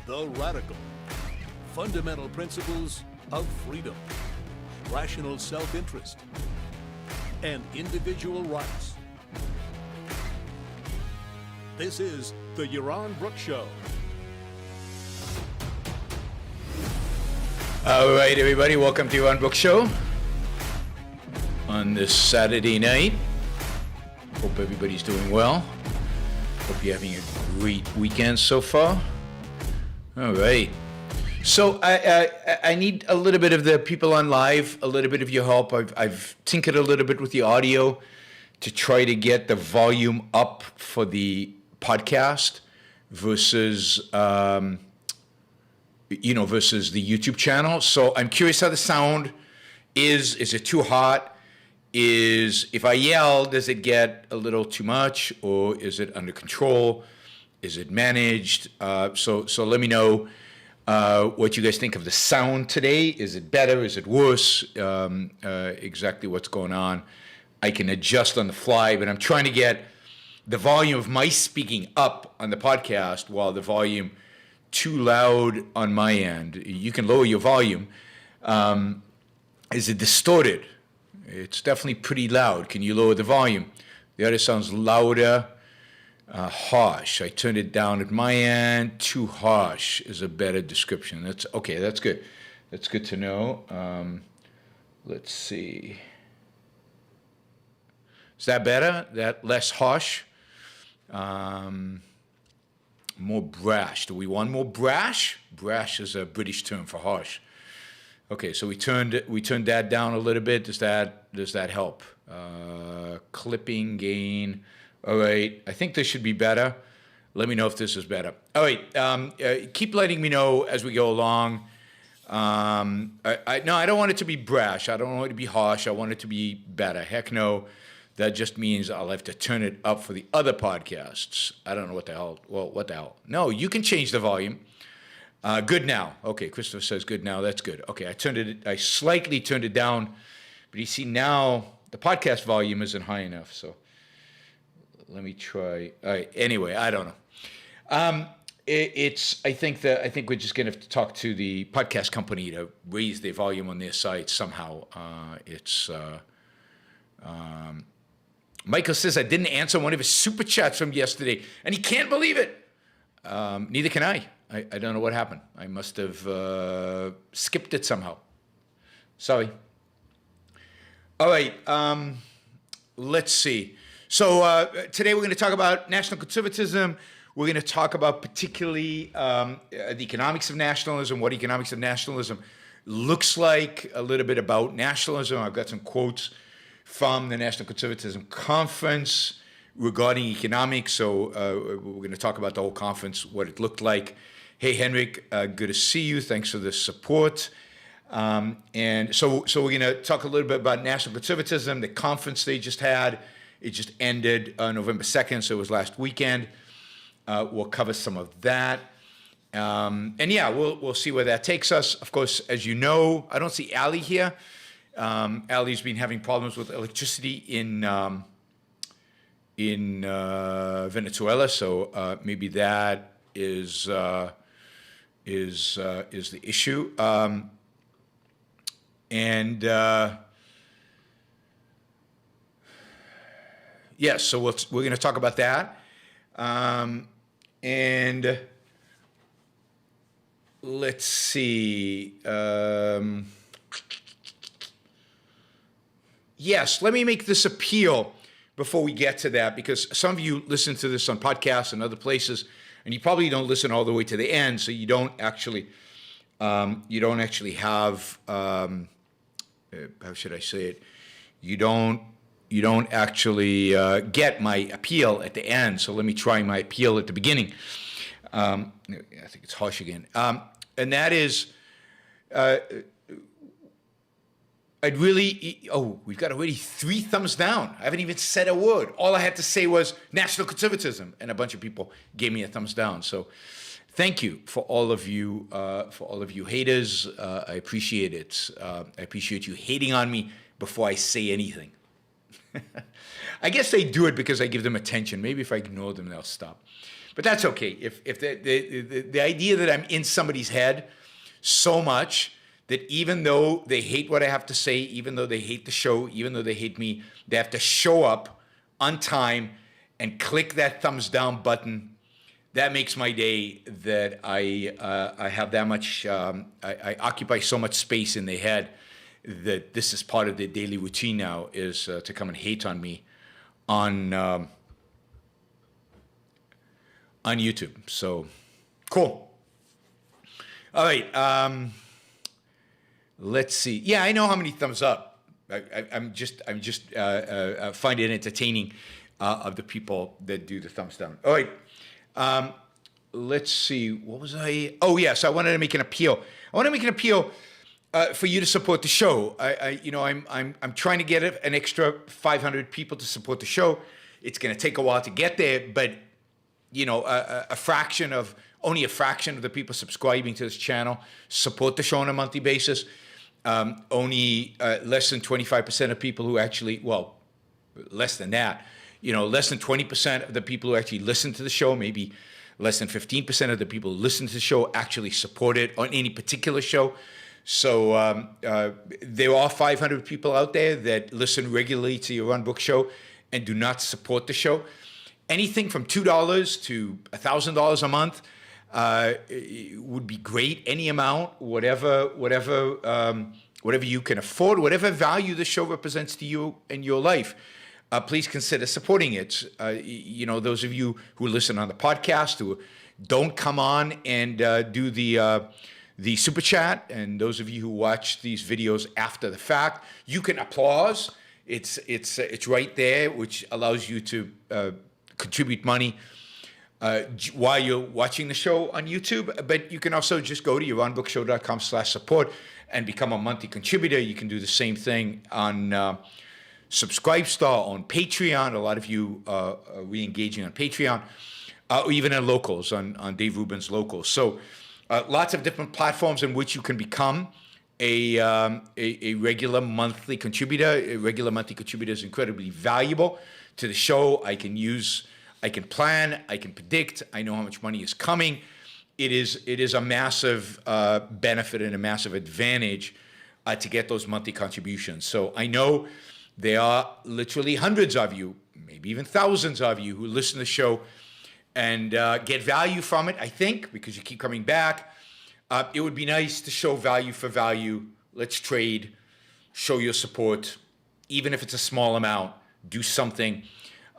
The radical. Fundamental principles of freedom, rational self-interest, and individual rights. This is the Yaron Brook Show. All right, everybody, welcome to Yaron Brook Show on this Saturday night. Hope everybody's doing well. Hope you're having a great weekend so far. All right. So I need a little bit of the people on live, a little bit of your help. I've tinkered a little bit with the audio to try to get the volume up for the podcast versus versus the YouTube channel. So I'm curious how the sound is. Is it too hot? If I yell, does it get a little too much, or is it under control? Is it managed? So let me know what you guys think of the sound today. Is it better? Is it worse? Exactly what's going on. I can adjust on the fly, but I'm trying to get the volume of my speaking up on the podcast while the volume too loud on my end. You can lower your volume. Is it distorted? It's definitely pretty loud. Can you lower the volume? The other sounds louder. Harsh. I turned it down at my end. Too harsh is a better description. That's okay. That's good. That's good to know. Let's see. Is that better? That less harsh? More brash. Do we want more brash? Brash is a British term for harsh. Okay, so we turned that down a little bit. Does that help? Clipping gain. All right, I think this should be better. Let me know if this is better. All right, keep letting me know as we go along. I don't want it to be brash. I don't want it to be harsh. I want it to be better. Heck no, that just means I'll have to turn it up for the other podcasts. I don't know what the hell. Well, what the hell? No, you can change the volume. Good now. Okay, Christopher says good now. That's good. Okay, I slightly turned it down, but you see now the podcast volume isn't high enough, so. Let me try. All right. Anyway, I don't know. I think we're just going to have to talk to the podcast company to raise the volume on their site somehow. Michael says I didn't answer one of his super chats from yesterday, and he can't believe it. Neither can I. I don't know what happened. I must have skipped it somehow. Sorry. All right. Let's see. So today we're going to talk about national conservatism. We're going to talk about particularly the economics of nationalism, what economics of nationalism looks like, a little bit about nationalism. I've got some quotes from the National Conservatism Conference regarding economics. So we're going to talk about the whole conference, what it looked like. Hey, Henrik, good to see you. Thanks for the support. And so we're going to talk a little bit about national conservatism, the conference they just had. It just ended November 2nd, so it was last weekend. We'll cover some of that. And yeah, we'll see where that takes us. Of course, as you know, I don't see Ali here. Ali's been having problems with electricity in Venezuela, so maybe that is the issue. Yes, so we're going to talk about that. And let's see. Yes, let me make this appeal before we get to that, because some of you listen to this on podcasts and other places, and you probably don't listen all the way to the end, so you don't actually have, how should I say it? You don't actually get my appeal at the end. So let me try my appeal at the beginning. I think it's harsh again. And that is, we've got already 3 thumbs down. I haven't even said a word. All I had to say was national conservatism, and a bunch of people gave me a thumbs down. So thank you for all of you haters. I appreciate it. I appreciate you hating on me before I say anything. I guess they do it because I give them attention. Maybe if I ignore them, they'll stop. But that's okay. If the idea that I'm in somebody's head so much that even though they hate what I have to say, even though they hate the show, even though they hate me, they have to show up on time and click that thumbs down button. That makes my day, that I have that much, I occupy so much space in their head that this is part of their daily routine now, is to come and hate on me on YouTube. So, cool. All right. Let's see. Yeah, I know how many thumbs up. I'm just find it entertaining of the people that do the thumbs down. All right. Let's see. What was I? Oh, yes. I wanted to make an appeal. I want to make an appeal for you to support the show. I'm trying to get an extra 500 people to support the show. It's going to take a while to get there, but only a fraction of the people subscribing to this channel support the show on a monthly basis. Only less than 25% of people who actually, well, less than that, less than 20% of the people who actually listen to the show, maybe less than 15% of the people who listen to the show actually support it on any particular show. So there are 500 people out there that listen regularly to your Yaron Brook show and do not support the show. Anything from $2 to $1,000 a month would be great. Any amount, whatever you can afford, whatever value the show represents to you in your life, please consider supporting it. Those of you who listen on the podcast, who don't come on and do the super chat, and those of you who watch these videos after the fact, you can applause. It's right there, which allows you to contribute money while you're watching the show on YouTube. But you can also just go to yaronbrookshow.com/support and become a monthly contributor. You can do the same thing on Subscribestar, on Patreon. A lot of you are re-engaging on Patreon, or even in Locals, on Dave Rubin's Locals. So lots of different platforms in which you can become a regular monthly contributor. A regular monthly contributor is incredibly valuable to the show. I can plan, I can predict, I know how much money is coming. It is a massive benefit and a massive advantage to get those monthly contributions. So I know there are literally hundreds of you, maybe even thousands of you, who listen to the show and get value from it, I think, because you keep coming back. It would be nice to show value for value. Let's trade, show your support, even if it's a small amount. Do something,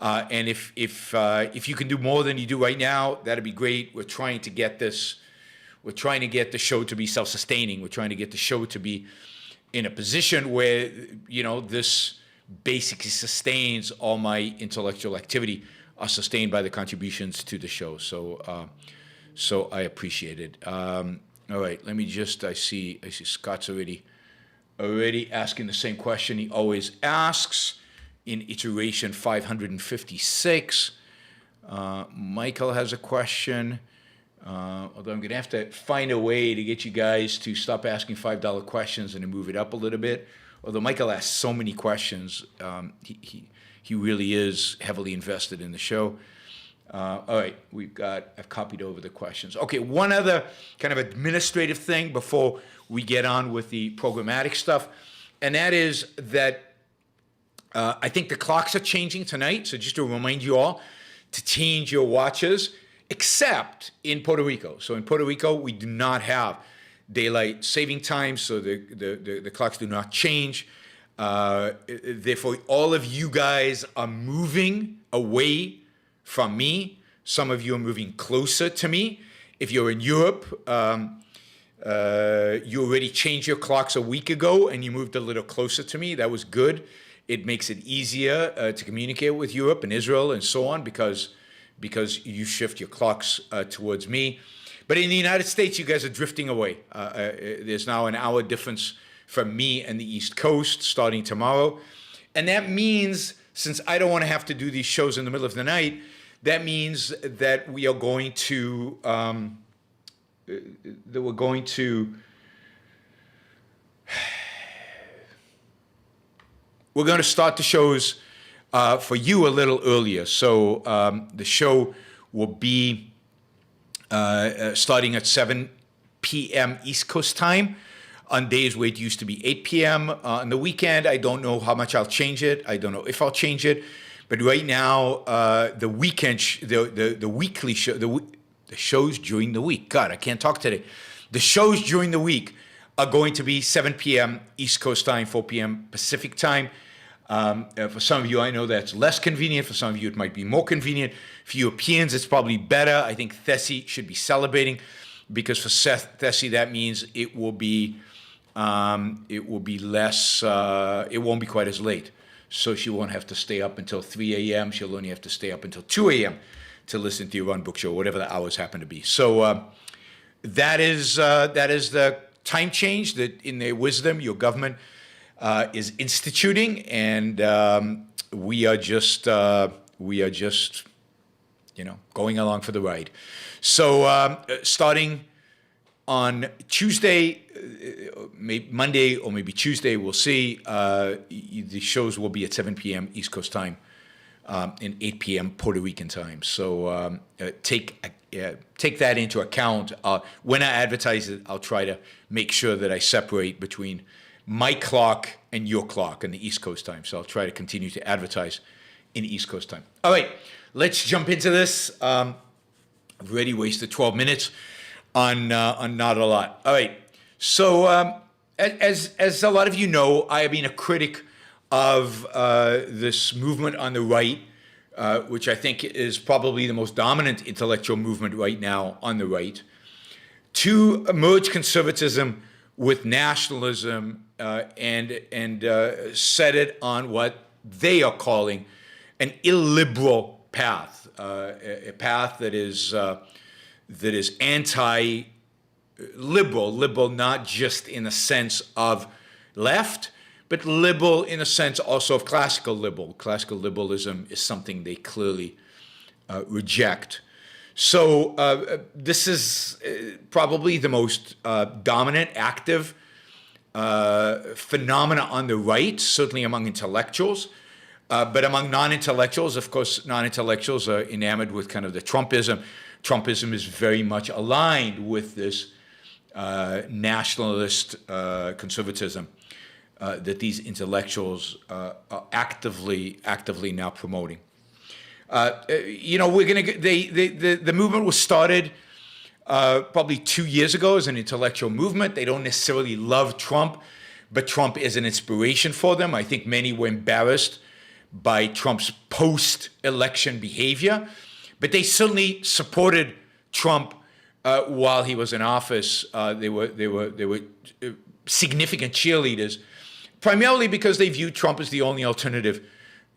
and if you can do more than you do right now, that'd be great. We're trying to get this. We're trying to get the show to be self-sustaining. We're trying to get the show to be in a position where this basically sustains all my intellectual activity, are sustained by the contributions to the show. So I appreciate it. All right, let me just. I see Scott's already asking the same question he always asks in iteration 556. Michael has a question, although I'm going to have to find a way to get you guys to stop asking $5 questions and to move it up a little bit. Although Michael asks so many questions, he really is heavily invested in the show. All right, I've copied over the questions. Okay, one other kind of administrative thing before we get on with the programmatic stuff, and that is that I think the clocks are changing tonight, so just to remind you all to change your watches, except in Puerto Rico. So in Puerto Rico, we do not have daylight saving time, so the clocks do not change. Therefore, all of you guys are moving away from me. Some of you are moving closer to me. If you're in Europe, you already changed your clocks a week ago and you moved a little closer to me. That was good. It makes it easier to communicate with Europe and Israel and so on because you shift your clocks towards me. But in the United States, you guys are drifting away. There's now an hour difference from me and the East Coast starting tomorrow. And that means, since I don't want to have to do these shows in the middle of the night, that means that we are going to we're going to start the shows for you a little earlier. So the show will be starting at 7 p.m. East Coast time on days where it used to be 8 p.m. On the weekend. I don't know how much I'll change it. I don't know if I'll change it. But right now, the weekend, the weekly show, the shows during the week. God, I can't talk today. The shows during the week are going to be 7 p.m. East Coast time, 4 p.m. Pacific time. For some of you, I know that's less convenient. For some of you, it might be more convenient. For Europeans, it's probably better. I think Tessie should be celebrating, because for Tessie, that means it will be less. It won't be quite as late, so she won't have to stay up until 3 a.m. She'll only have to stay up until 2 a.m. to listen to Yaron Brook show, whatever the hours happen to be. So that is the time change that, in their wisdom, your government is instituting, and we are just going along for the ride. So starting on Tuesday, maybe Monday or maybe Tuesday, we'll see. The shows will be at 7 p.m. East Coast time and 8 p.m. Puerto Rican time. So take that into account. When I advertise it, I'll try to make sure that I separate between my clock and your clock in the East Coast time. So I'll try to continue to advertise in East Coast time. All right, let's jump into this. I've already wasted 12 minutes on not a lot. All right, so as a lot of you know, I have been a critic of this movement on the right, which I think is probably the most dominant intellectual movement right now on the right, to merge conservatism with nationalism and set it on what they are calling an illiberal path, a path that is liberal not just in the sense of left, but liberal in the sense also of classical liberal. Classical liberalism is something they clearly reject. So this is probably the most dominant, active phenomena on the right, certainly among intellectuals. But among non-intellectuals, of course, non-intellectuals are enamored with kind of the Trumpism. Trumpism is very much aligned with this nationalist conservatism that these intellectuals are actively now promoting. We're going to the movement was started probably 2 years ago as an intellectual movement. They don't necessarily love Trump, but Trump is an inspiration for them. I think many were embarrassed by Trump's post-election behavior, but they certainly supported Trump while he was in office. They were significant cheerleaders, primarily because they viewed Trump as the only alternative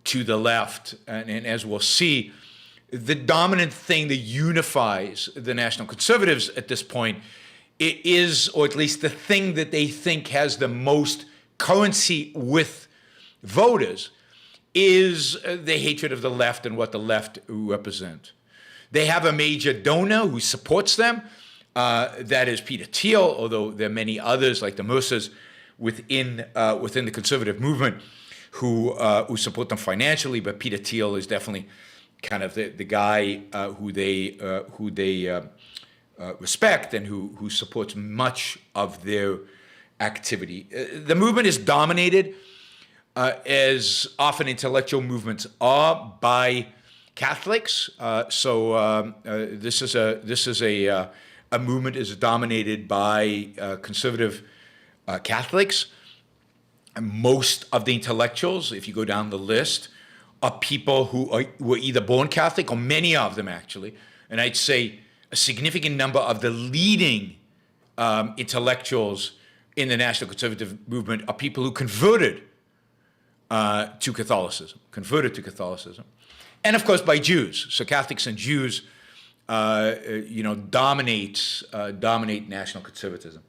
to the left. And as we'll see, the dominant thing that unifies the national conservatives at this point, it is, or at least the thing that they think has the most currency with voters, is the hatred of the left and what the left represent. They have a major donor who supports them. That is Peter Thiel, although there are many others like the Mercers within the conservative movement who support them financially. But Peter Thiel is definitely kind of the guy who they respect and who supports much of their activity. The movement is dominated, as often intellectual movements are, by Catholics. This is a movement is dominated by conservative Catholics. And most of the intellectuals, if you go down the list, are people who were either born Catholic, or many of them actually, and I'd say a significant number of the leading intellectuals in the national conservative movement are people who converted to Catholicism, and of course by Jews. So Catholics and Jews, dominate national conservatism,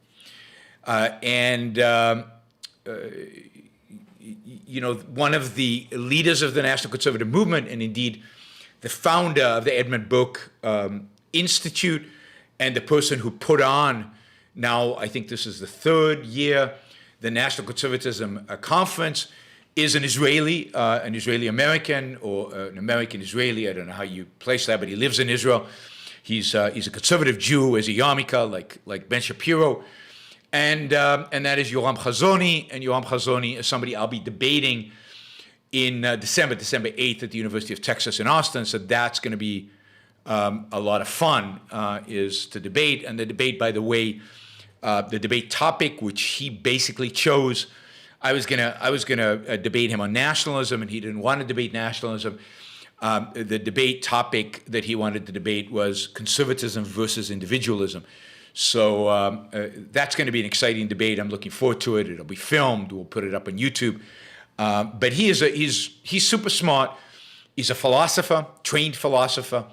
one of the leaders of the national conservative movement, and indeed the founder of the Edmund Burke Institute, and the person who put on, now I think this is the third year, the National Conservatism Conference, is an Israeli American, or an American Israeli. I don't know how you place that, but he lives in Israel. He's a conservative Jew, as a yarmulke, like Ben Shapiro, and that is Yoram Chazoni. And Yoram Chazoni is somebody I'll be debating in December 8th at the University of Texas in Austin. So that's going to be a lot of fun, is to debate. And the debate, by the way, the debate topic, which he basically chose, I was gonna debate him on nationalism, and he didn't want to debate nationalism. The debate topic that he wanted to debate was conservatism versus individualism. So that's going to be an exciting debate. I'm looking forward to it. It'll be filmed. We'll put it up on YouTube. But he's super smart. He's a philosopher, trained philosopher,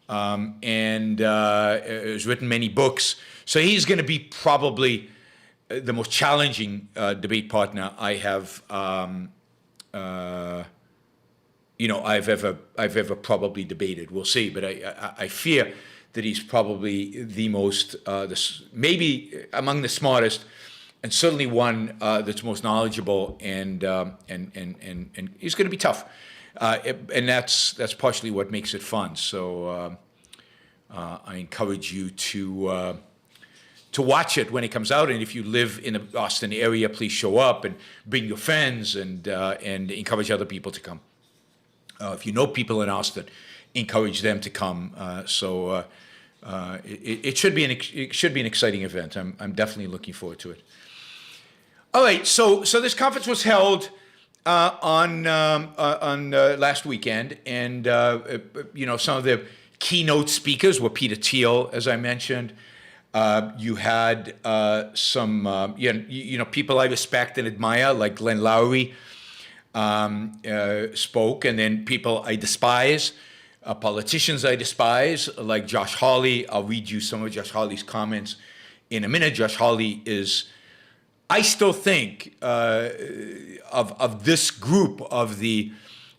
and has written many books. So he's going to be probably the most challenging debate partner I have, I've ever probably debated. We'll see, but I fear that he's probably the most, maybe among the smartest, and certainly one that's most knowledgeable, and he's going to be tough, and that's partially what makes it fun. So I encourage you to watch it when it comes out, and if you live in the Austin area, please show up and bring your friends, and encourage other people to come. If you know people in Austin, encourage them to come. It should be an exciting event. I'm definitely looking forward to it. All right, so this conference was held on last weekend, and some of the keynote speakers were Peter Thiel, as I mentioned. You had some people I respect and admire, like Glenn Loury, spoke, and then people I despise, politicians I despise, like Josh Hawley. I'll read you some of Josh Hawley's comments in a minute. Josh Hawley is, I still think, of this group of the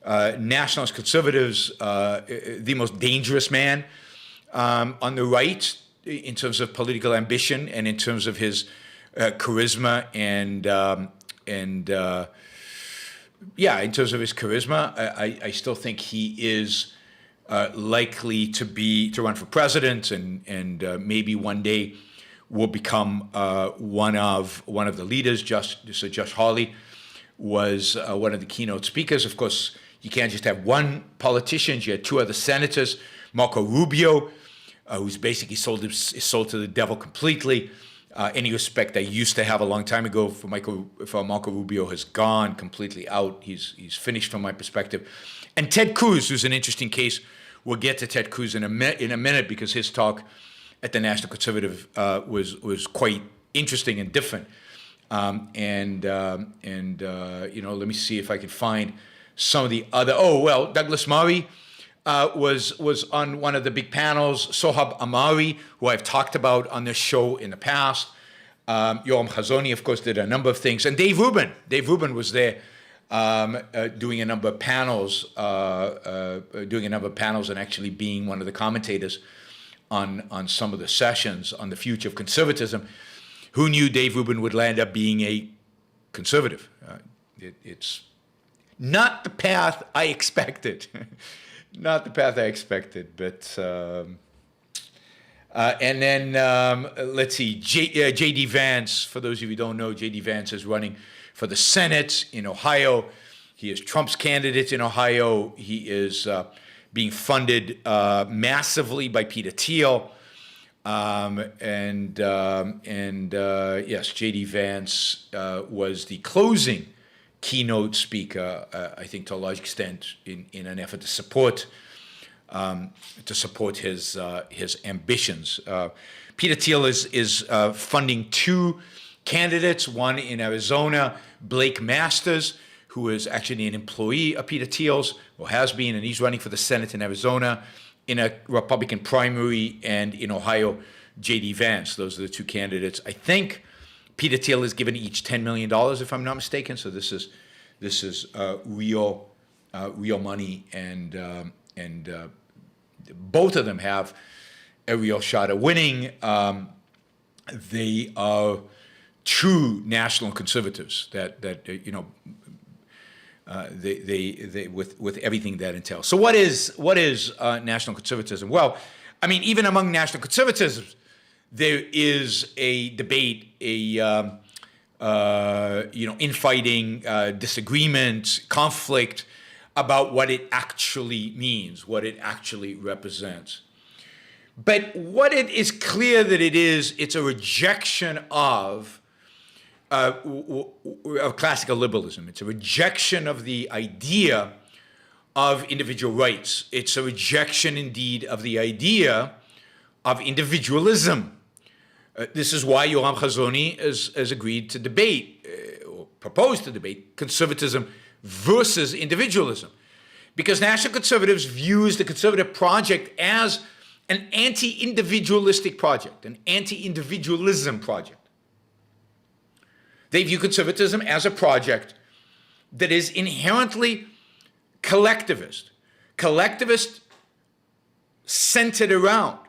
nationalist conservatives, the most dangerous man on the right in terms of political ambition and in terms of his charisma and in terms of his charisma. I still think he is likely to run for president, and maybe one day will become one of the leaders. So Josh Hawley was one of the keynote speakers. Of course, you can't just have one politician. You had two other senators, Marco Rubio, who's basically sold to the devil completely. Any respect I used to have a long time ago for Marco Rubio has gone completely out. He's finished from my perspective. And Ted Cruz, who's an interesting case. We'll get to Ted Cruz in a minute, because his talk at the National Conservative was quite interesting and different. Let me see if I can find some of the other. Oh well, Douglas Murray was on one of the big panels. Sohab Amari, who I've talked about on this show in the past. Yoram Chazoni, of course, did a number of things. And Dave Rubin. Dave Rubin was there doing a number of panels, and actually being one of the commentators on some of the sessions on the future of conservatism. Who knew Dave Rubin would land up being a conservative? It's not the path I expected. Not the path I expected, but and then let's see, J.D. Vance. For those of you who don't know, J.D. Vance is running for the Senate in Ohio. He is Trump's candidate in Ohio. He is being funded massively by Peter Thiel, yes, J.D. Vance was the closing keynote speaker, I think, to a large extent, in an effort to support his ambitions. Peter Thiel is funding two candidates, one in Arizona, Blake Masters, who is actually an employee of Peter Thiel's, or has been, and he's running for the Senate in Arizona in a Republican primary, and in Ohio, J.D. Vance. Those are the two candidates. I think Peter Thiel is given each $10 million, if I'm not mistaken. So this is real money, and both of them have a real shot at winning. They are true national conservatives that they with everything that entails. So what is national conservatism? Well, I mean, even among national conservatism, there is a debate, infighting, disagreement, conflict about what it actually means, what it actually represents. But what it is clear that it is, it's a rejection of classical liberalism. It's a rejection of the idea of individual rights. It's a rejection, indeed, of the idea of individualism. This is why Yoram Hazony has agreed to debate, or proposed to debate, conservatism versus individualism. Because national conservatives views the conservative project as an anti-individualistic project, an anti-individualism project. They view conservatism as a project that is inherently collectivist centered around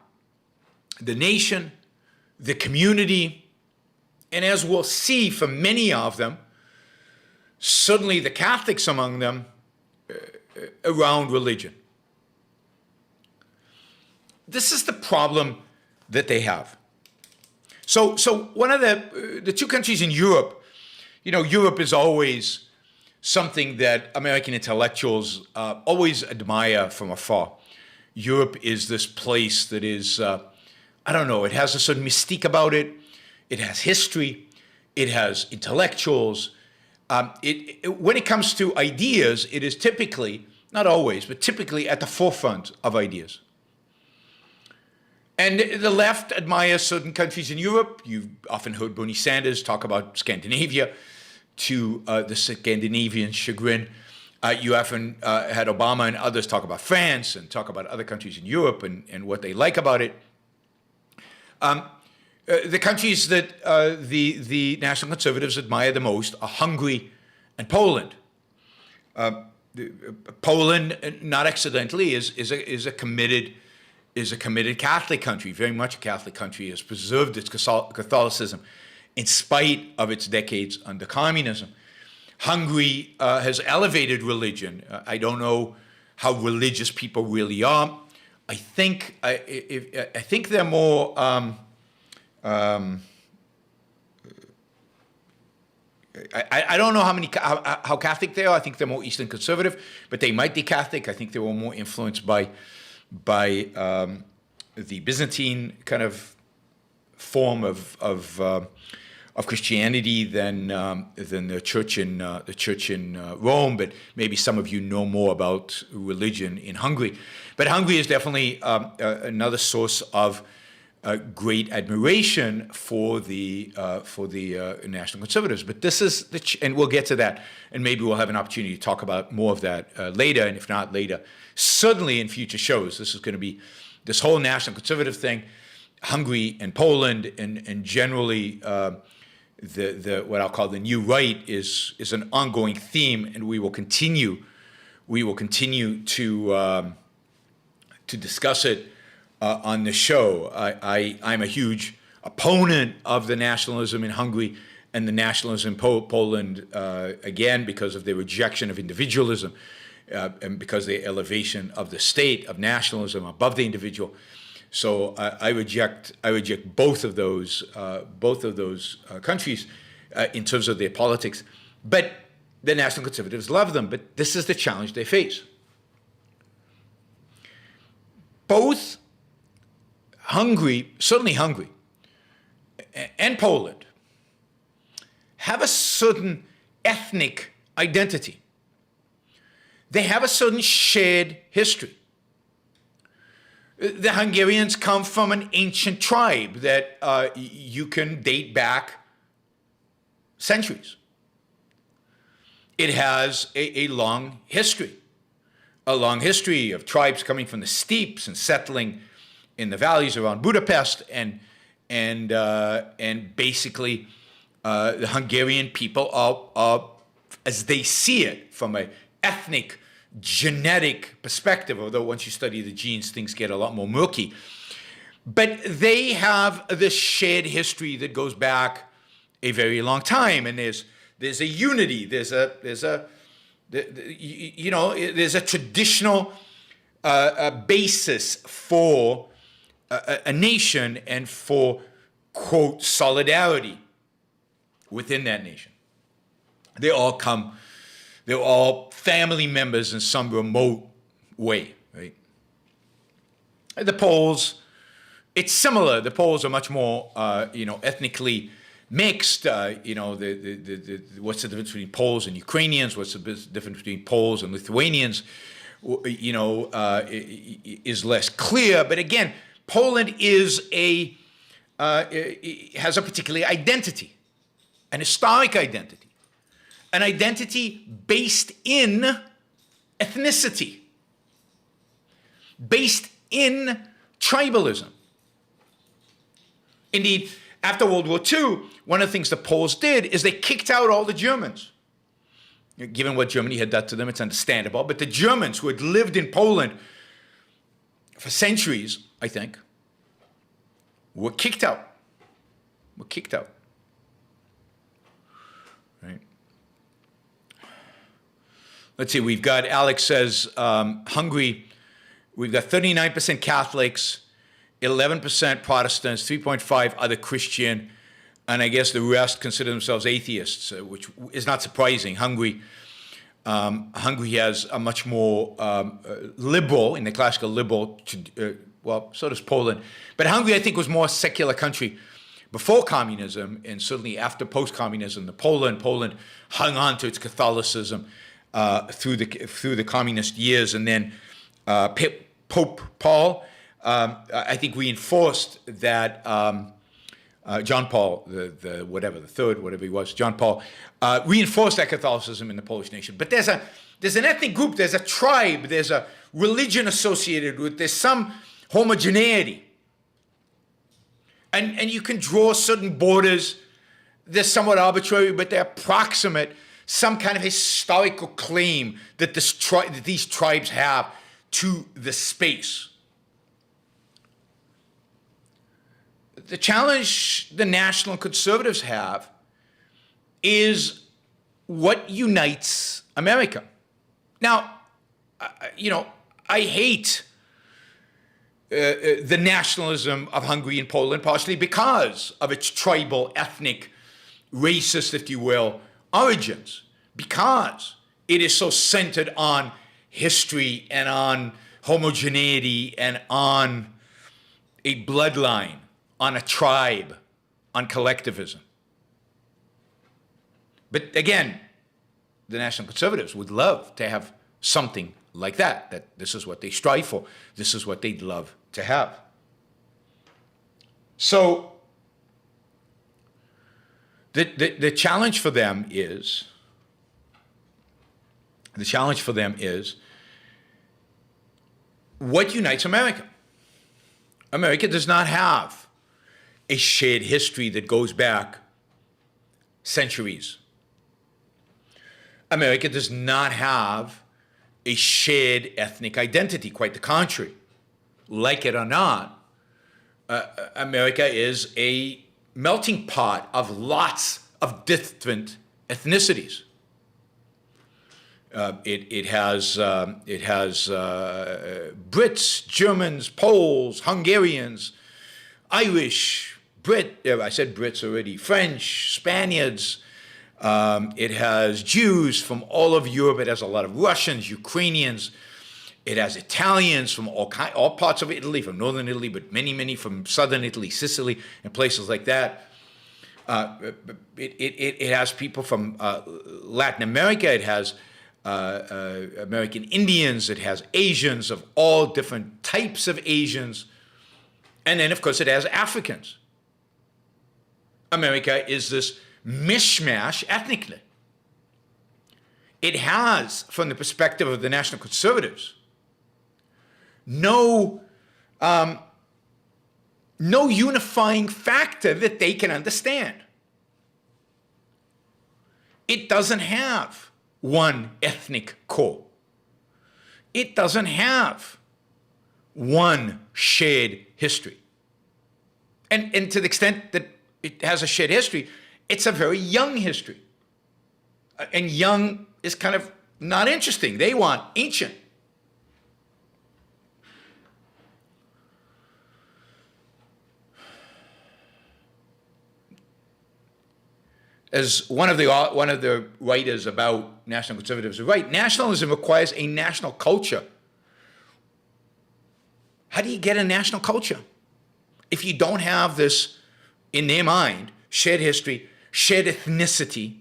the nation, the community, and as we'll see for many of them, certainly the Catholics among them, around religion. This is the problem that they have. So one of the two countries in Europe, Europe is always something that American intellectuals always admire from afar. Europe is this place that is, it has a certain mystique about it. It has history. It has intellectuals. When it comes to ideas, it is typically, not always, but typically at the forefront of ideas. And the left admires certain countries in Europe. You've often heard Bernie Sanders talk about Scandinavia to the Scandinavian chagrin. You often had Obama and others talk about France and talk about other countries in Europe and what they like about it. The countries that the National Conservatives admire the most are Hungary and Poland. Poland, not accidentally, is a committed Catholic country, very much a Catholic country, has preserved its Catholicism in spite of its decades under communism. Hungary has elevated religion. I don't know how religious people really are. I think they're more. I don't know how Catholic they are. I think they're more Eastern conservative, but they might be Catholic. I think they were more influenced by the Byzantine kind of form of Christianity than the church in Rome. But maybe some of you know more about religion in Hungary. But Hungary is definitely another source of great admiration for the National Conservatives. But this is and we'll get to that, and maybe we'll have an opportunity to talk about more of that later, and if not later, certainly in future shows. This is going to be this whole National Conservative thing, Hungary and Poland, and generally the what I'll call the new right is an ongoing theme, and we will continue to discuss it on the show. I'm a huge opponent of the nationalism in Hungary and the nationalism in Poland, again, because of their rejection of individualism, and because of the elevation of the state, of nationalism above the individual. So I reject both of those countries in terms of their politics. But the National Conservatives love them. But this is the challenge they face. Both Hungary, certainly Hungary, and Poland have a certain ethnic identity. They have a certain shared history. The Hungarians come from an ancient tribe that you can date back centuries. It has a long history of tribes coming from the steppes and settling in the valleys around Budapest, and basically the Hungarian people are, as they see it, from an ethnic, genetic perspective, although once you study the genes, things get a lot more murky. But they have this shared history that goes back a very long time, and there's a unity, there's a traditional basis for a nation and for, quote, solidarity within that nation. They're all family members in some remote way, right? The Poles, it's similar. The Poles are much more, ethnically mixed. What's the difference between Poles and Ukrainians? What's the difference between Poles and Lithuanians? Is less clear. But again, Poland has a particular identity, an historic identity, an identity based in ethnicity, based in tribalism. Indeed, after World War II, one of the things the Poles did is they kicked out all the Germans. Given what Germany had done to them, it's understandable. But the Germans who had lived in Poland for centuries, I think, were kicked out. Right? Let's see, we've got, Alex says, Hungary, we've got 39% Catholics, 11% Protestants, 3.5% other Christian, and I guess the rest consider themselves atheists, which is not surprising. Hungary has a much more liberal, in the classical liberal, so does Poland. But Hungary, I think, was more a secular country before communism, and certainly after post-communism. Poland hung on to its Catholicism through the communist years, and then Pope Paul, I think, reinforced that. John Paul, the third, whatever he was, John Paul, reinforced that Catholicism in the Polish nation. But there's an ethnic group, there's a tribe, there's a religion associated with, there's some homogeneity. And you can draw certain borders. They're somewhat arbitrary, but they're approximate, some kind of historical claim that these tribes have to the space. The challenge the national conservatives have is what unites America. Now, I hate the nationalism of Hungary and Poland, partially because of its tribal, ethnic, racist, if you will, origins, because it is so centered on history and on homogeneity and on a bloodline, on a tribe, on collectivism. But again, the National Conservatives would love to have something like that this is what they strive for. This is what they'd love to have. So the challenge for them is, what unites America? America does not have a shared history that goes back centuries. America does not have a shared ethnic identity, quite the contrary. Like it or not, America is a melting pot of lots of different ethnicities. It has Brits, Germans, Poles, Hungarians, Irish, I said Brits already, French, Spaniards. It has Jews from all of Europe. It has a lot of Russians, Ukrainians. It has Italians from all parts of Italy, from northern Italy, but many from southern Italy, Sicily, and places like that. It has people from Latin America. It has American Indians. It has Asians of all different types of Asians. And then, of course, it has Africans. America is this mishmash ethnically. It has, from the perspective of the National Conservatives, no unifying factor that they can understand. It doesn't have one ethnic core. It doesn't have one shared history. And to the extent that it has a shared history, it's a very young history. And young is kind of not interesting. They want ancient. as one of the writers about national conservatism, right? Nationalism requires a national culture. How do you get a national culture if you don't have this, in their mind, shared history, shared ethnicity,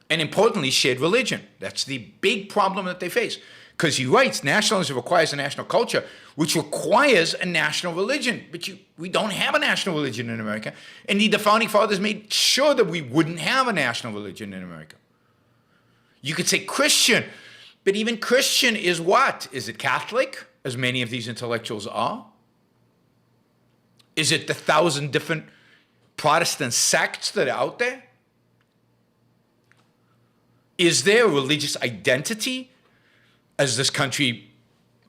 and importantly, shared religion? That's the big problem that they face. Because he writes, nationalism requires a national culture, which requires a national religion. But we don't have a national religion in America. Indeed, the Founding Fathers made sure that we wouldn't have a national religion in America. You could say Christian, but even Christian is what? Is it Catholic, as many of these intellectuals are? Is it the 1,000 different Protestant sects that are out there? Is there a religious identity as this country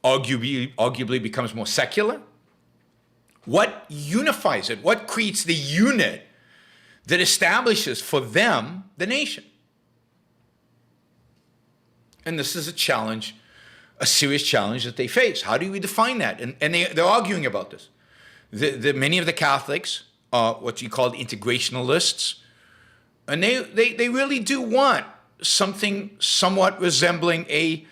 arguably becomes more secular? What unifies it? What creates the unit that establishes for them the nation? And this is a challenge, a serious challenge that they face. How do we define that? And they're arguing about this. Many of the Catholics are what you call integrationalists, and they really do want something somewhat resembling a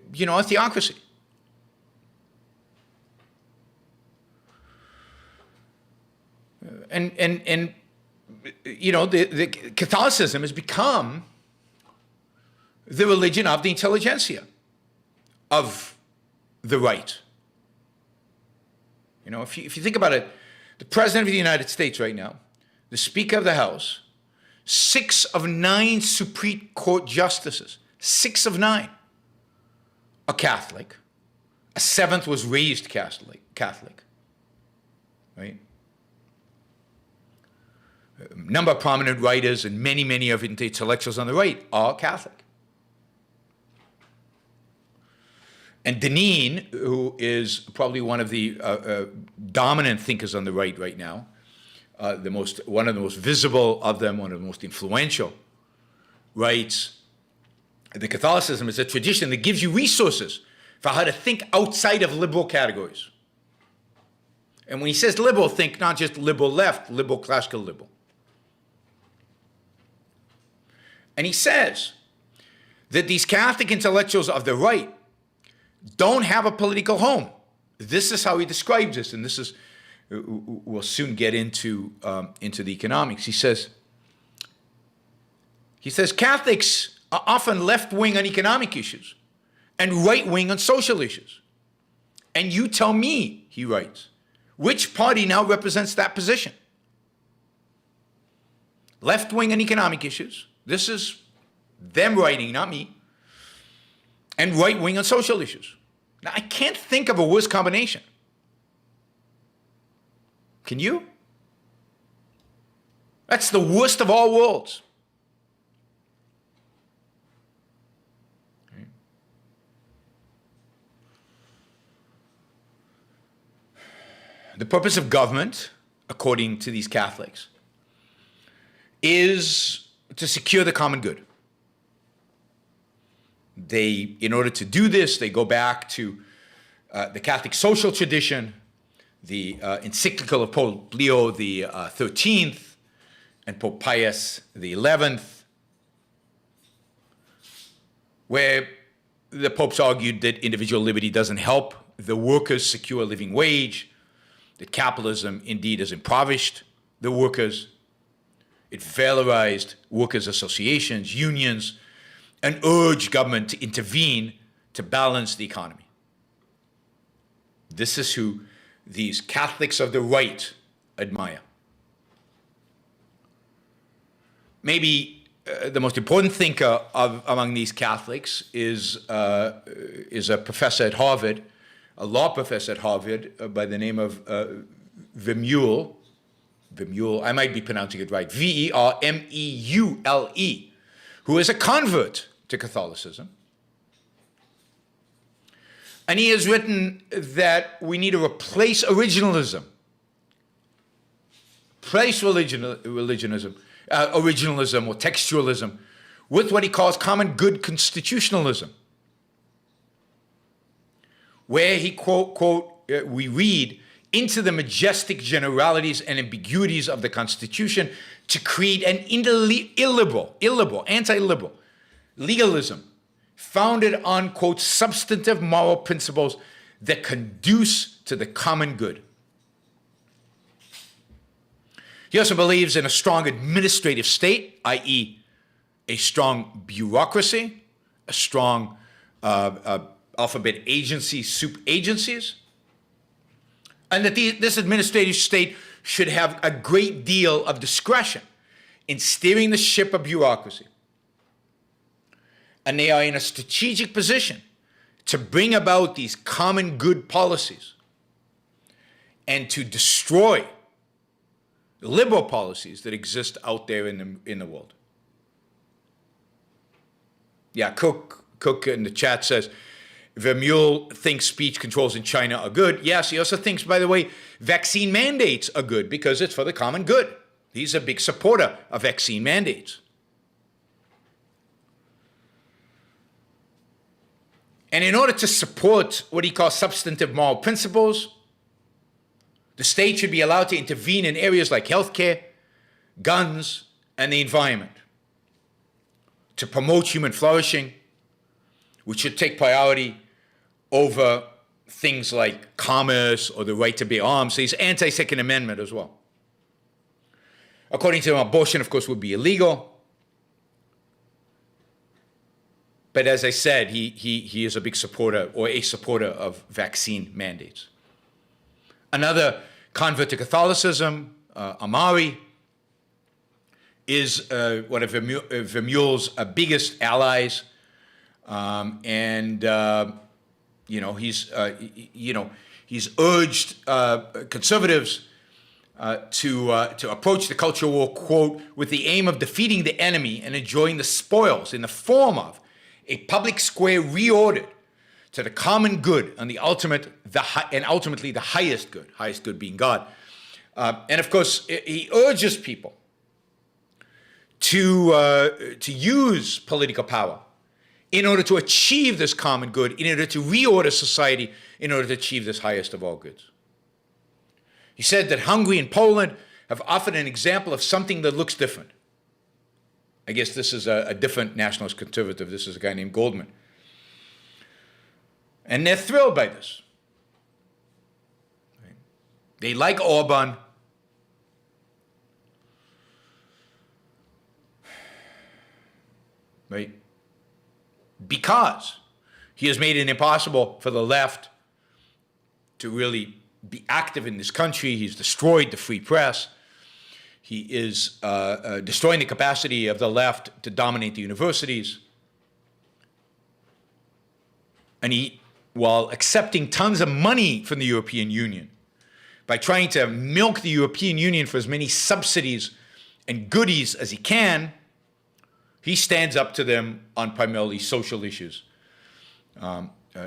theocracy. And the Catholicism has become the religion of the intelligentsia, of the right. If you think about it, the President of the United States right now, the Speaker of the House, 6 of 9 Supreme Court justices, 6 of 9 are Catholic. A 7th was raised Catholic, right? A number of prominent writers and many of the intellectuals on the right are Catholic. And Deneen, who is probably one of the dominant thinkers on the right now, one of the most visible of them, one of the most influential, writes, the Catholicism is a tradition that gives you resources for how to think outside of liberal categories. And when he says liberal, think not just liberal left, liberal classical liberal. And he says that these Catholic intellectuals of the right don't have a political home. This is how he describes this, and this is, we'll soon get into the economics. He says Catholics are often left-wing on economic issues and right-wing on social issues. And you tell me, he writes, which party now represents that position? Left-wing on economic issues. This is them writing, not me. And right-wing on social issues. Now, I can't think of a worse combination. Can you? That's the worst of all worlds. The purpose of government, according to these Catholics, is to secure the common good. In order to do this, they go back to the Catholic social tradition, the encyclical of Pope Leo the 13th and Pope Pius the 11th, where the popes argued that individual liberty doesn't help the workers secure a living wage, that capitalism indeed has impoverished the workers. It valorized workers' associations, unions, and urged government to intervene to balance the economy. This is who these Catholics of the right admire. Maybe the most important thinker among these Catholics is a professor at Harvard, a law professor at Harvard by the name of Vermeule, I might be pronouncing it right, Vermeule, who is a convert to Catholicism. And he has written that we need to replace originalism, originalism or textualism with what he calls common good constitutionalism, where he, we read, into the majestic generalities and ambiguities of the Constitution to create an illiberal, anti-liberal legalism founded on, quote, substantive moral principles that conduce to the common good. He also believes in a strong administrative state, i.e., a strong bureaucracy, a strong alphabet agency, soup agencies, and that this administrative state should have a great deal of discretion in steering the ship of bureaucracy. And they are in a strategic position to bring about these common good policies and to destroy the liberal policies that exist out there in the world. Yeah, Cook in the chat says, Vermeulen thinks speech controls in China are good. Yes, he also thinks, by the way, vaccine mandates are good because it's for the common good. He's a big supporter of vaccine mandates. And in order to support what he calls substantive moral principles, the state should be allowed to intervene in areas like healthcare, guns, and the environment to promote human flourishing, which should take priority over things like commerce or the right to bear arms. So he's anti-Second Amendment as well. According to him, abortion, of course, would be illegal. But as I said, he is a big supporter or a supporter of vaccine mandates. Another convert to Catholicism, Amari, is one of Vermeulen's biggest allies. He's urged conservatives to approach the culture war, quote, with the aim of defeating the enemy and enjoying the spoils in the form of a public square reordered to the common good and ultimately the highest good being God. And of course, he urges people to use political power in order to achieve this common good, in order to reorder society, in order to achieve this highest of all goods. He said that Hungary and Poland have offered an example of something that looks different. I guess this is a different nationalist conservative. This is a guy named Goldman. And they're thrilled by this. They like Orban. Right? Because he has made it impossible for the left to really be active in this country. He's destroyed the free press. He is destroying the capacity of the left to dominate the universities. And he, while accepting tons of money from the European Union, by trying to milk the European Union for as many subsidies and goodies as he can, he stands up to them on primarily social issues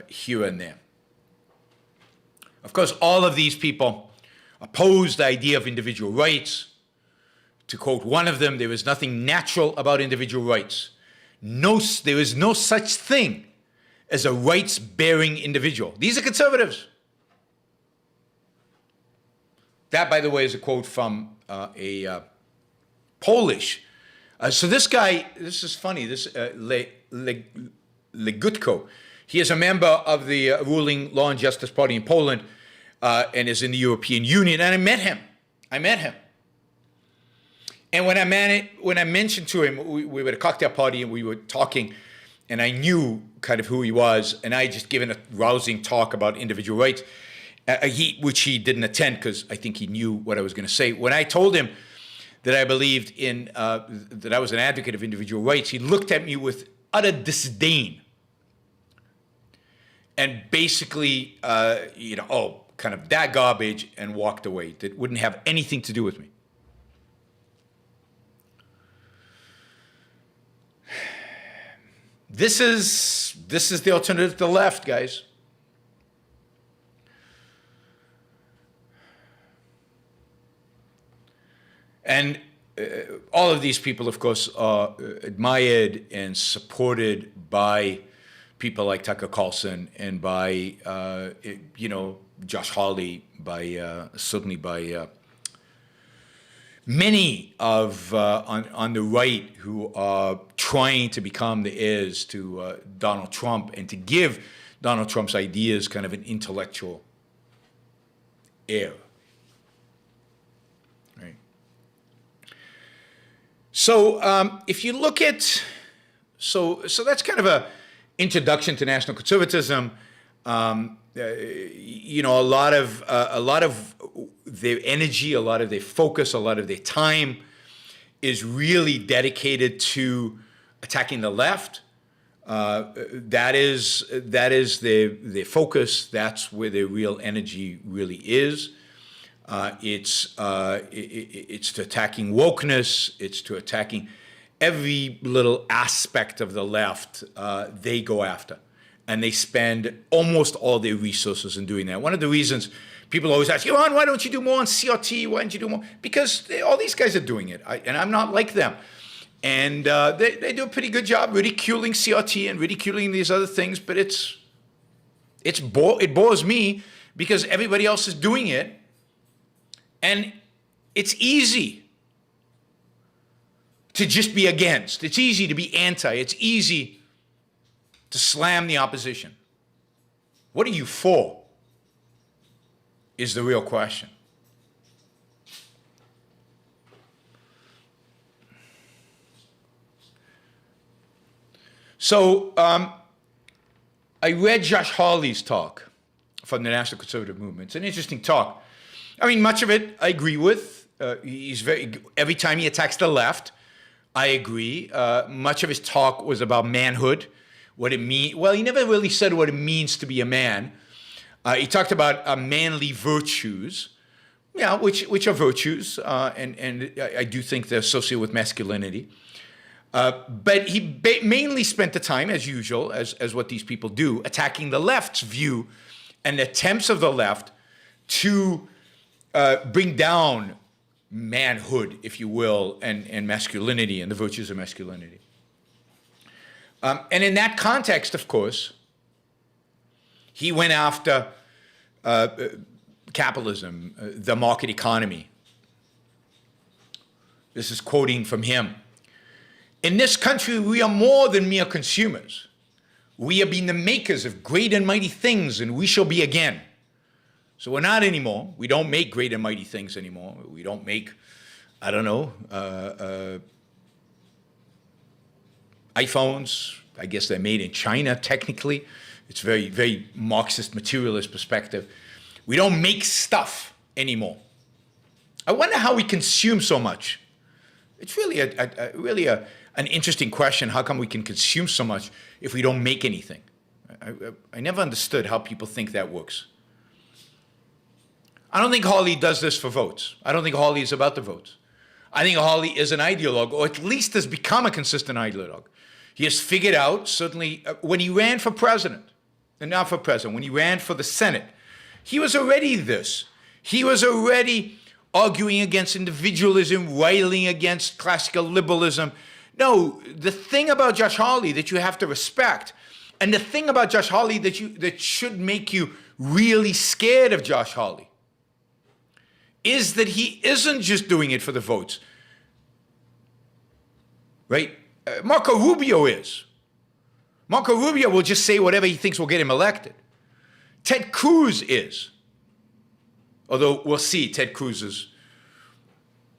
here and there. Of course, all of these people oppose the idea of individual rights. To quote one of them, there is nothing natural about individual rights. There is no such thing as a rights-bearing individual. These are conservatives. That, by the way, is a quote from a Polish. So this guy, this is funny, this Legutko, he is a member of the ruling Law and Justice Party in Poland and is in the European Union, and I met him. And when I mentioned to him, we were at a cocktail party and we were talking, and I knew kind of who he was, and I just given a rousing talk about individual rights, which he didn't attend because I think he knew what I was going to say. When I told him that I believed in, that I was an advocate of individual rights, he looked at me with utter disdain and basically, kind of that garbage, and walked away. That wouldn't have anything to do with me. This is the alternative to the left, guys. And all of these people, of course, are admired and supported by people like Tucker Carlson and by, Josh Hawley, certainly by many of on the right who are trying to become the heirs to Donald Trump and to give Donald Trump's ideas kind of an intellectual air. Right. So if you look at, so that's kind of a introduction to national conservatism. A lot of their energy, a lot of their focus, a lot of their time is really dedicated to attacking the left. That is their focus. That's where their real energy really is. It's to attacking wokeness. It's to attacking every little aspect of the left they go after. And they spend almost all their resources in doing that. One of the reasons people always ask, Yaron, why don't you do more on CRT? Why don't you do more? Because all these guys are doing it, and I'm not like them. And they do a pretty good job ridiculing CRT and ridiculing these other things, but it bores me because everybody else is doing it, and it's easy to just be against. It's easy to be anti. It's easy to slam the opposition. What are you for? Is the real question. So I read Josh Hawley's talk from the National Conservative Movement. It's an interesting talk. I mean, much of it I agree with. Every time he attacks the left, I agree. Much of his talk was about manhood. What it means. Well, he never really said what it means to be a man. He talked about manly virtues, which are virtues, and I do think they're associated with masculinity. But he mainly spent the time, as usual, as what these people do, attacking the left's view and attempts of the left to bring down manhood, if you will, and masculinity and the virtues of masculinity. And in that context, of course, he went after capitalism, the market economy. This is quoting from him. In this country, we are more than mere consumers. We have been the makers of great and mighty things, and we shall be again. So we're not anymore. We don't make great and mighty things anymore. We don't make, iPhones. I guess they're made in China, technically. It's very, very Marxist, materialist perspective. We don't make stuff anymore. I wonder how we consume so much. It's really an interesting question. How come we can consume so much if we don't make anything? I never understood how people think that works. I don't think Hawley does this for votes. I don't think Hawley is about the votes. I think Hawley is an ideologue, or at least has become a consistent ideologue. He has figured out, certainly, when he ran for president, and not for president, when he ran for the Senate, he was already this. He was already arguing against individualism, railing against classical liberalism. No, the thing about Josh Hawley that you have to respect, and the thing about Josh Hawley that should make you really scared of Josh Hawley, is that he isn't just doing it for the votes, right? Marco Rubio is. Marco Rubio will just say whatever he thinks will get him elected. Ted Cruz is. Although we'll see, Ted Cruz is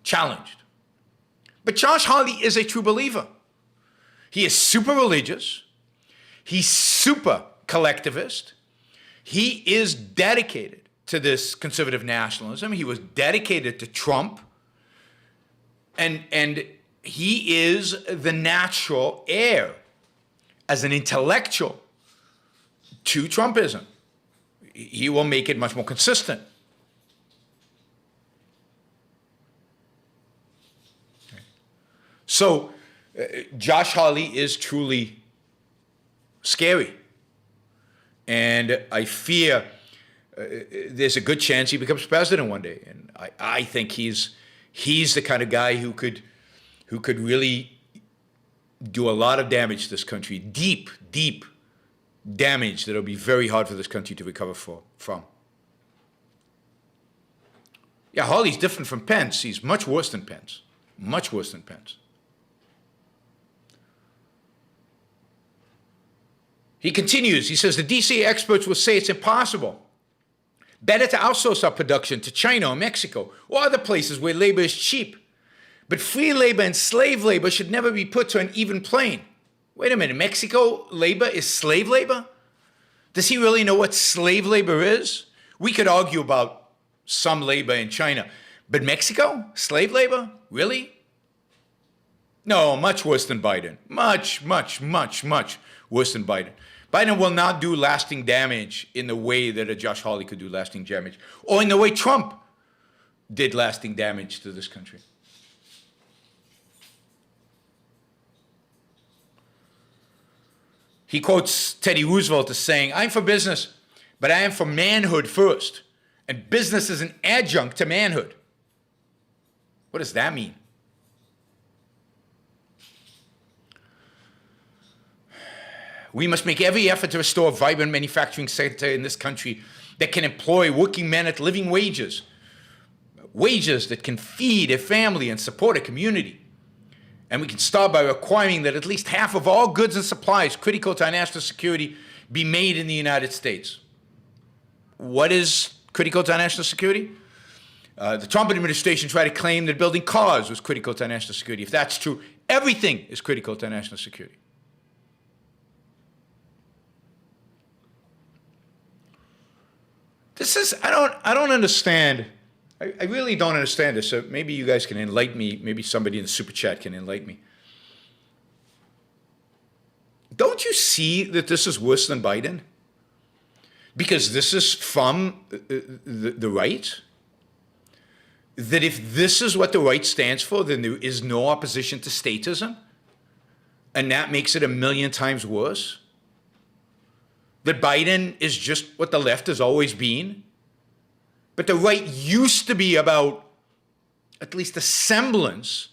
challenged. But Josh Hawley is a true believer. He is super religious. He's super collectivist. He is dedicated to this conservative nationalism. He was dedicated to Trump. And he is the natural heir as an intellectual to Trumpism. He will make it much more consistent. So Josh Hawley is truly scary. And I fear there's a good chance he becomes president one day. And I think he's the kind of guy who could really do a lot of damage to this country, deep damage that it'll be very hard for this country to recover from. Yeah, Hawley's different from Pence. He's much worse than Pence. Much worse than Pence. He continues, he says, the DC experts will say it's impossible. Better to outsource our production to China or Mexico or other places where labor is cheap. But free labor and slave labor should never be put to an even plane. Wait a minute, Mexico labor is slave labor? Does he really know what slave labor is? We could argue about some labor in China, but Mexico? Slave labor? Really? No, much worse than Biden. Much, much, much, much worse than Biden. Biden will not do lasting damage in the way that a Josh Hawley could do lasting damage, or in the way Trump did lasting damage to this country. He quotes Teddy Roosevelt as saying, I'm for business, but I am for manhood first. And business is an adjunct to manhood. What does that mean? We must make every effort to restore a vibrant manufacturing sector in this country that can employ working men at living wages, wages that can feed a family and support a community. And we can start by requiring that at least half of all goods and supplies critical to our national security be made in the United States. What is critical to our national security? The Trump administration tried to claim that building cars was critical to our national security. If that's true, everything is critical to our national security. This is, I don't understand. I really don't understand this. So maybe you guys can enlighten me. Maybe somebody in the super chat can enlighten me. Don't you see that this is worse than Biden? Because this is from the right. That if this is what the right stands for, then there is no opposition to statism. And that makes it a million times worse. That Biden is just what the left has always been. But the right used to be about at least a semblance,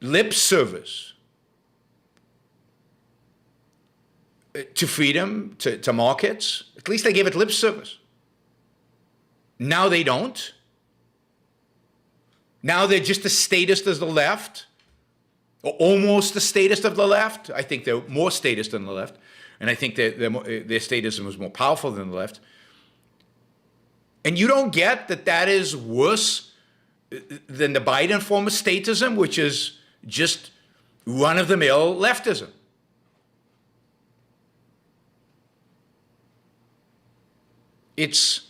lip service to freedom, to markets. At least they gave it lip service. Now they don't. Now they're just as statist as the left, or almost the statist of the left. I think they're more statist than the left. And I think their statism was more powerful than the left. And you don't get that that is worse than the Biden form of statism, which is just run-of-the-mill leftism. It's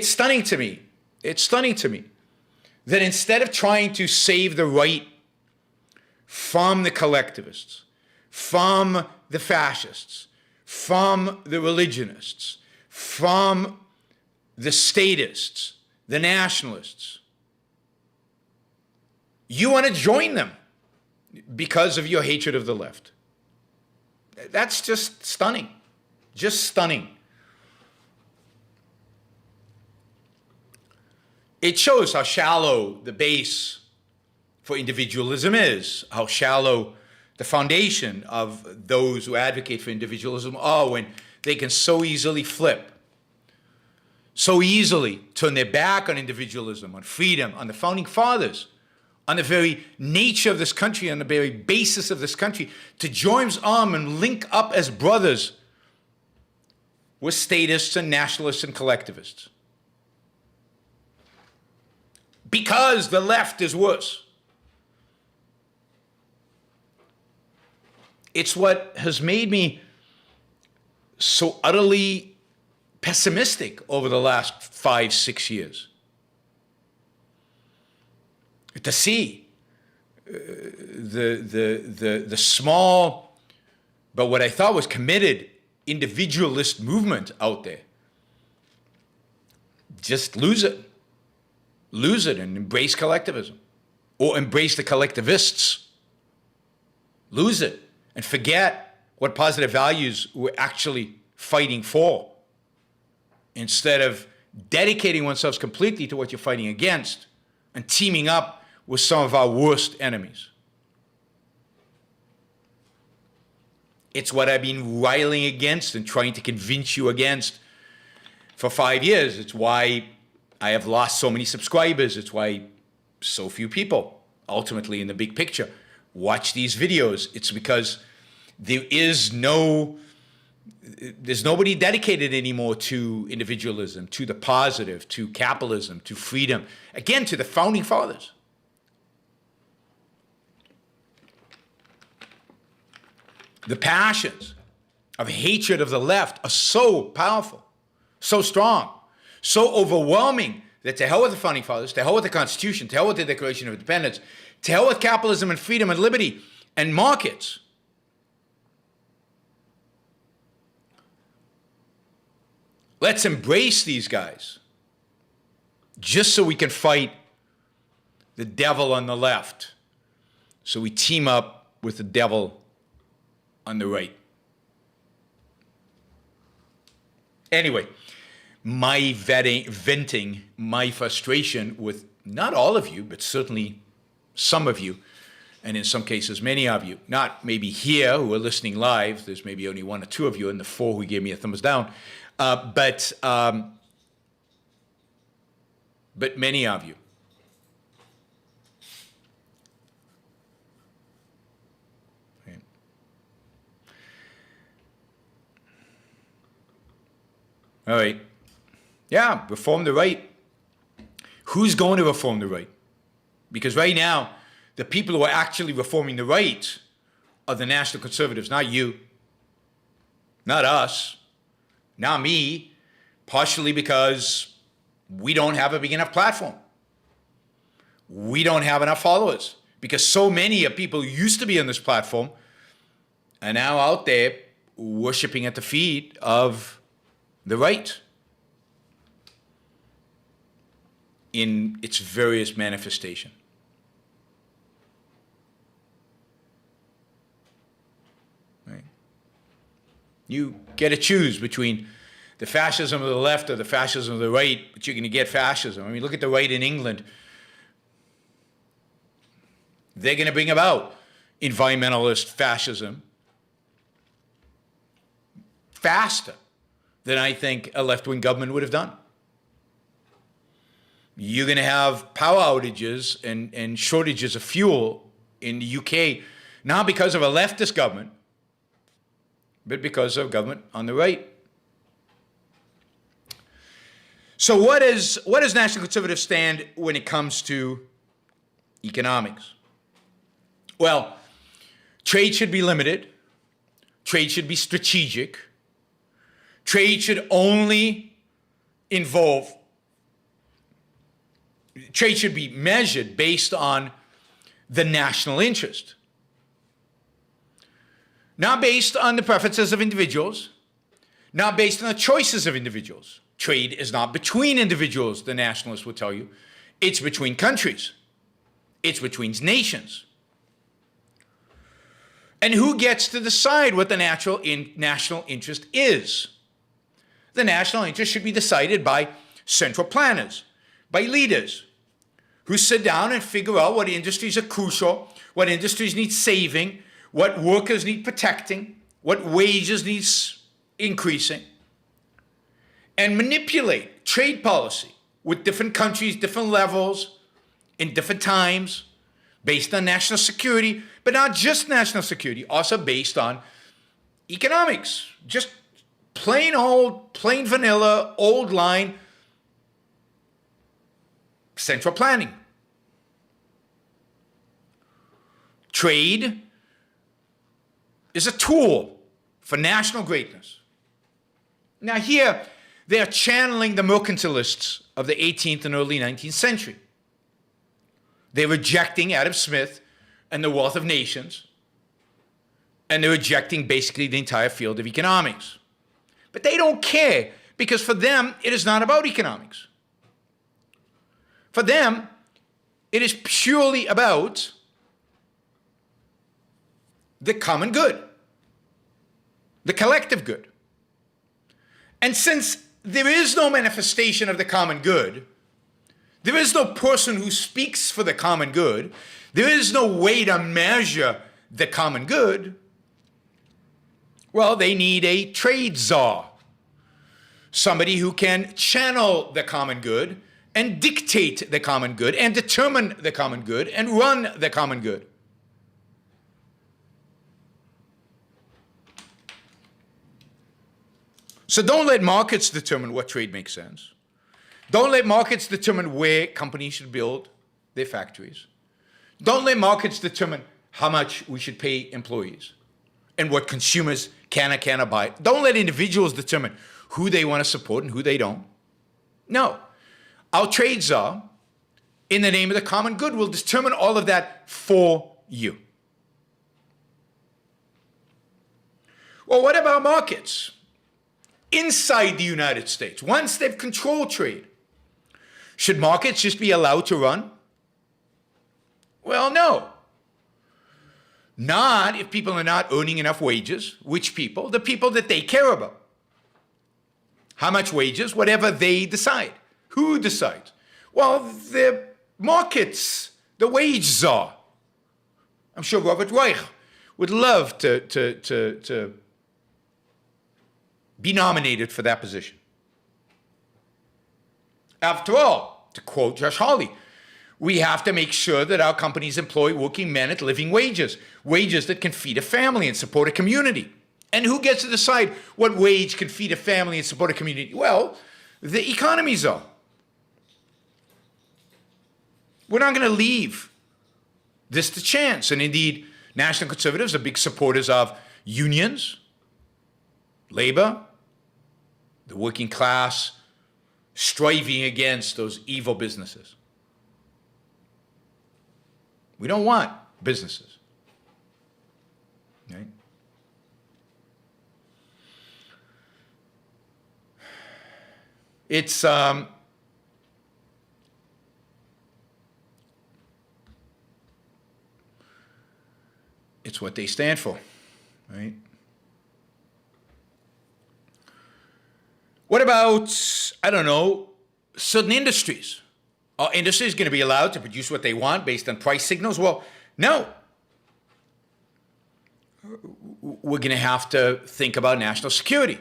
stunning to me. It's stunning to me that instead of trying to save the right from the collectivists, from the fascists, from the religionists, from the statists, the nationalists, you want to join them because of your hatred of the left. That's just stunning. Just stunning. It shows how shallow the base for individualism is, how shallow the foundation of those who advocate for individualism are when they can so easily flip, so easily turn their back on individualism, on freedom, on the founding fathers, on the very nature of this country, on the very basis of this country, to join arms and link up as brothers with statists and nationalists and collectivists. Because the left is worse. It's what has made me so utterly pessimistic over the last 5-6 years. To see the small, but what I thought was committed individualist movement out there just lose it and embrace collectivism, or embrace the collectivists, lose it and forget what positive values we're actually fighting for, instead of dedicating oneself completely to what you're fighting against and teaming up with some of our worst enemies. It's what I've been riling against and trying to convince you against for 5 years. It's why I have lost so many subscribers. It's why so few people, ultimately in the big picture, watch these videos. It's because there's nobody dedicated anymore to individualism, to the positive, to capitalism, to freedom. Again, to the founding fathers. The passions of hatred of the left are so powerful, so strong, so overwhelming that to hell with the founding fathers, to hell with the Constitution, to hell with the Declaration of Independence, to hell with capitalism and freedom and liberty and markets. Let's embrace these guys just so we can fight the devil on the left. So we team up with the devil on the right. Anyway, my venting my frustration with not all of you, but certainly some of you, and in some cases many of you, not maybe here who are listening live, there's maybe only 1 or 2 of you, and the 4 who gave me a thumbs down, but many of you. All right. Yeah, reform the right. Who's going to reform the right? Because right now, the people who are actually reforming the right are the national conservatives, not you, not us, not me, partially because we don't have a big enough platform. We don't have enough followers because so many of people who used to be on this platform are now out there worshiping at the feet of the right in its various manifestation. Right? You get to choose between the fascism of the left or the fascism of the right, but you're going to get fascism. I mean, look at the right in England. They're going to bring about environmentalist fascism faster than I think a left-wing government would have done. You're going to have power outages and shortages of fuel in the UK, not because of a leftist government, but because of government on the right. So what does National Conservative stand when it comes to economics? Well, trade should be limited. Trade should be strategic. Trade should only involve, trade should be measured based on the national interest. Not based on the preferences of individuals, not based on the choices of individuals. Trade is not between individuals, the nationalists will tell you. It's between countries. It's between nations. And who gets to decide what the national interest is? The national interest should be decided by central planners, by leaders who sit down and figure out what industries are crucial, what industries need saving, what workers need protecting, what wages need increasing, and manipulate trade policy with different countries, different levels, in different times, based on national security, but not just national security, also based on economics, just plain old, plain vanilla, old line, central planning. Trade is a tool for national greatness. Now here, they are channeling the mercantilists of the 18th and early 19th century. They're rejecting Adam Smith and the wealth of nations, and they're rejecting basically the entire field of economics. But they don't care, because for them, it is not about economics. For them, it is purely about the common good, the collective good. And since there is no manifestation of the common good, there is no person who speaks for the common good, there is no way to measure the common good, Well, they need a trade czar, somebody who can channel the common good and dictate the common good and determine the common good and run the common good. So don't let markets determine what trade makes sense. Don't let markets determine where companies should build their factories. Don't let markets determine how much we should pay employees and what consumers can or cannot buy. Don't let individuals determine who they want to support and who they don't. No. Our trade czar, in the name of the common good, will determine all of that for you. Well, what about markets inside the United States? Once they've controlled trade, should markets just be allowed to run? Well, no. Not if people are not earning enough wages. Which people? The people that they care about. How much wages? Whatever they decide. Who decides? Well, the markets, the wage czar. I'm sure Robert Reich would love to be nominated for that position. After all, to quote Josh Hawley, we have to make sure that our companies employ working men at living wages, wages that can feed a family and support a community. And who gets to decide what wage can feed a family and support a community? Well, the economy czar. We're not going to leave this to chance. And indeed, national conservatives are big supporters of unions, labor, the working class, striving against those evil businesses. We don't want businesses. Right? It's what they stand for, right? What about, I don't know, certain industries? Are industries going to be allowed to produce what they want based on price signals? Well, no. We're going to have to think about national security.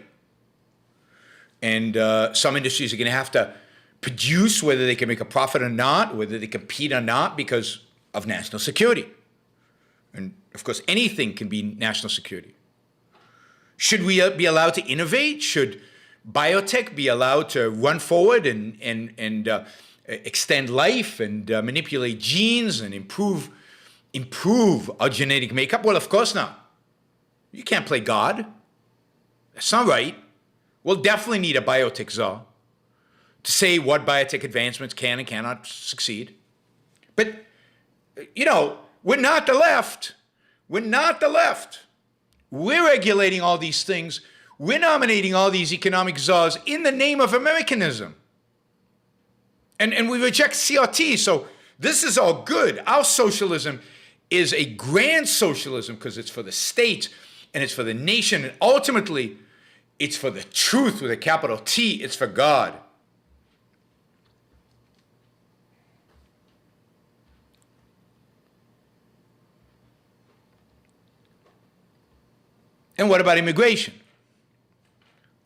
And some industries are going to have to produce whether they can make a profit or not, whether they compete or not because of national security. And of course, anything can be national security. Should we be allowed to innovate? Should biotech be allowed to run forward and extend life and manipulate genes and improve our genetic makeup? Well, of course not. You can't play God. That's not right. We'll definitely need a biotech czar to say what biotech advancements can and cannot succeed. But, you know, we're not the left. We're not the left. We're regulating all these things. We're nominating all these economic czars in the name of Americanism. And we reject CRT, so this is all good. Our socialism is a grand socialism because it's for the state and it's for the nation, and ultimately it's for the truth with a capital T. It's for God. And what about immigration?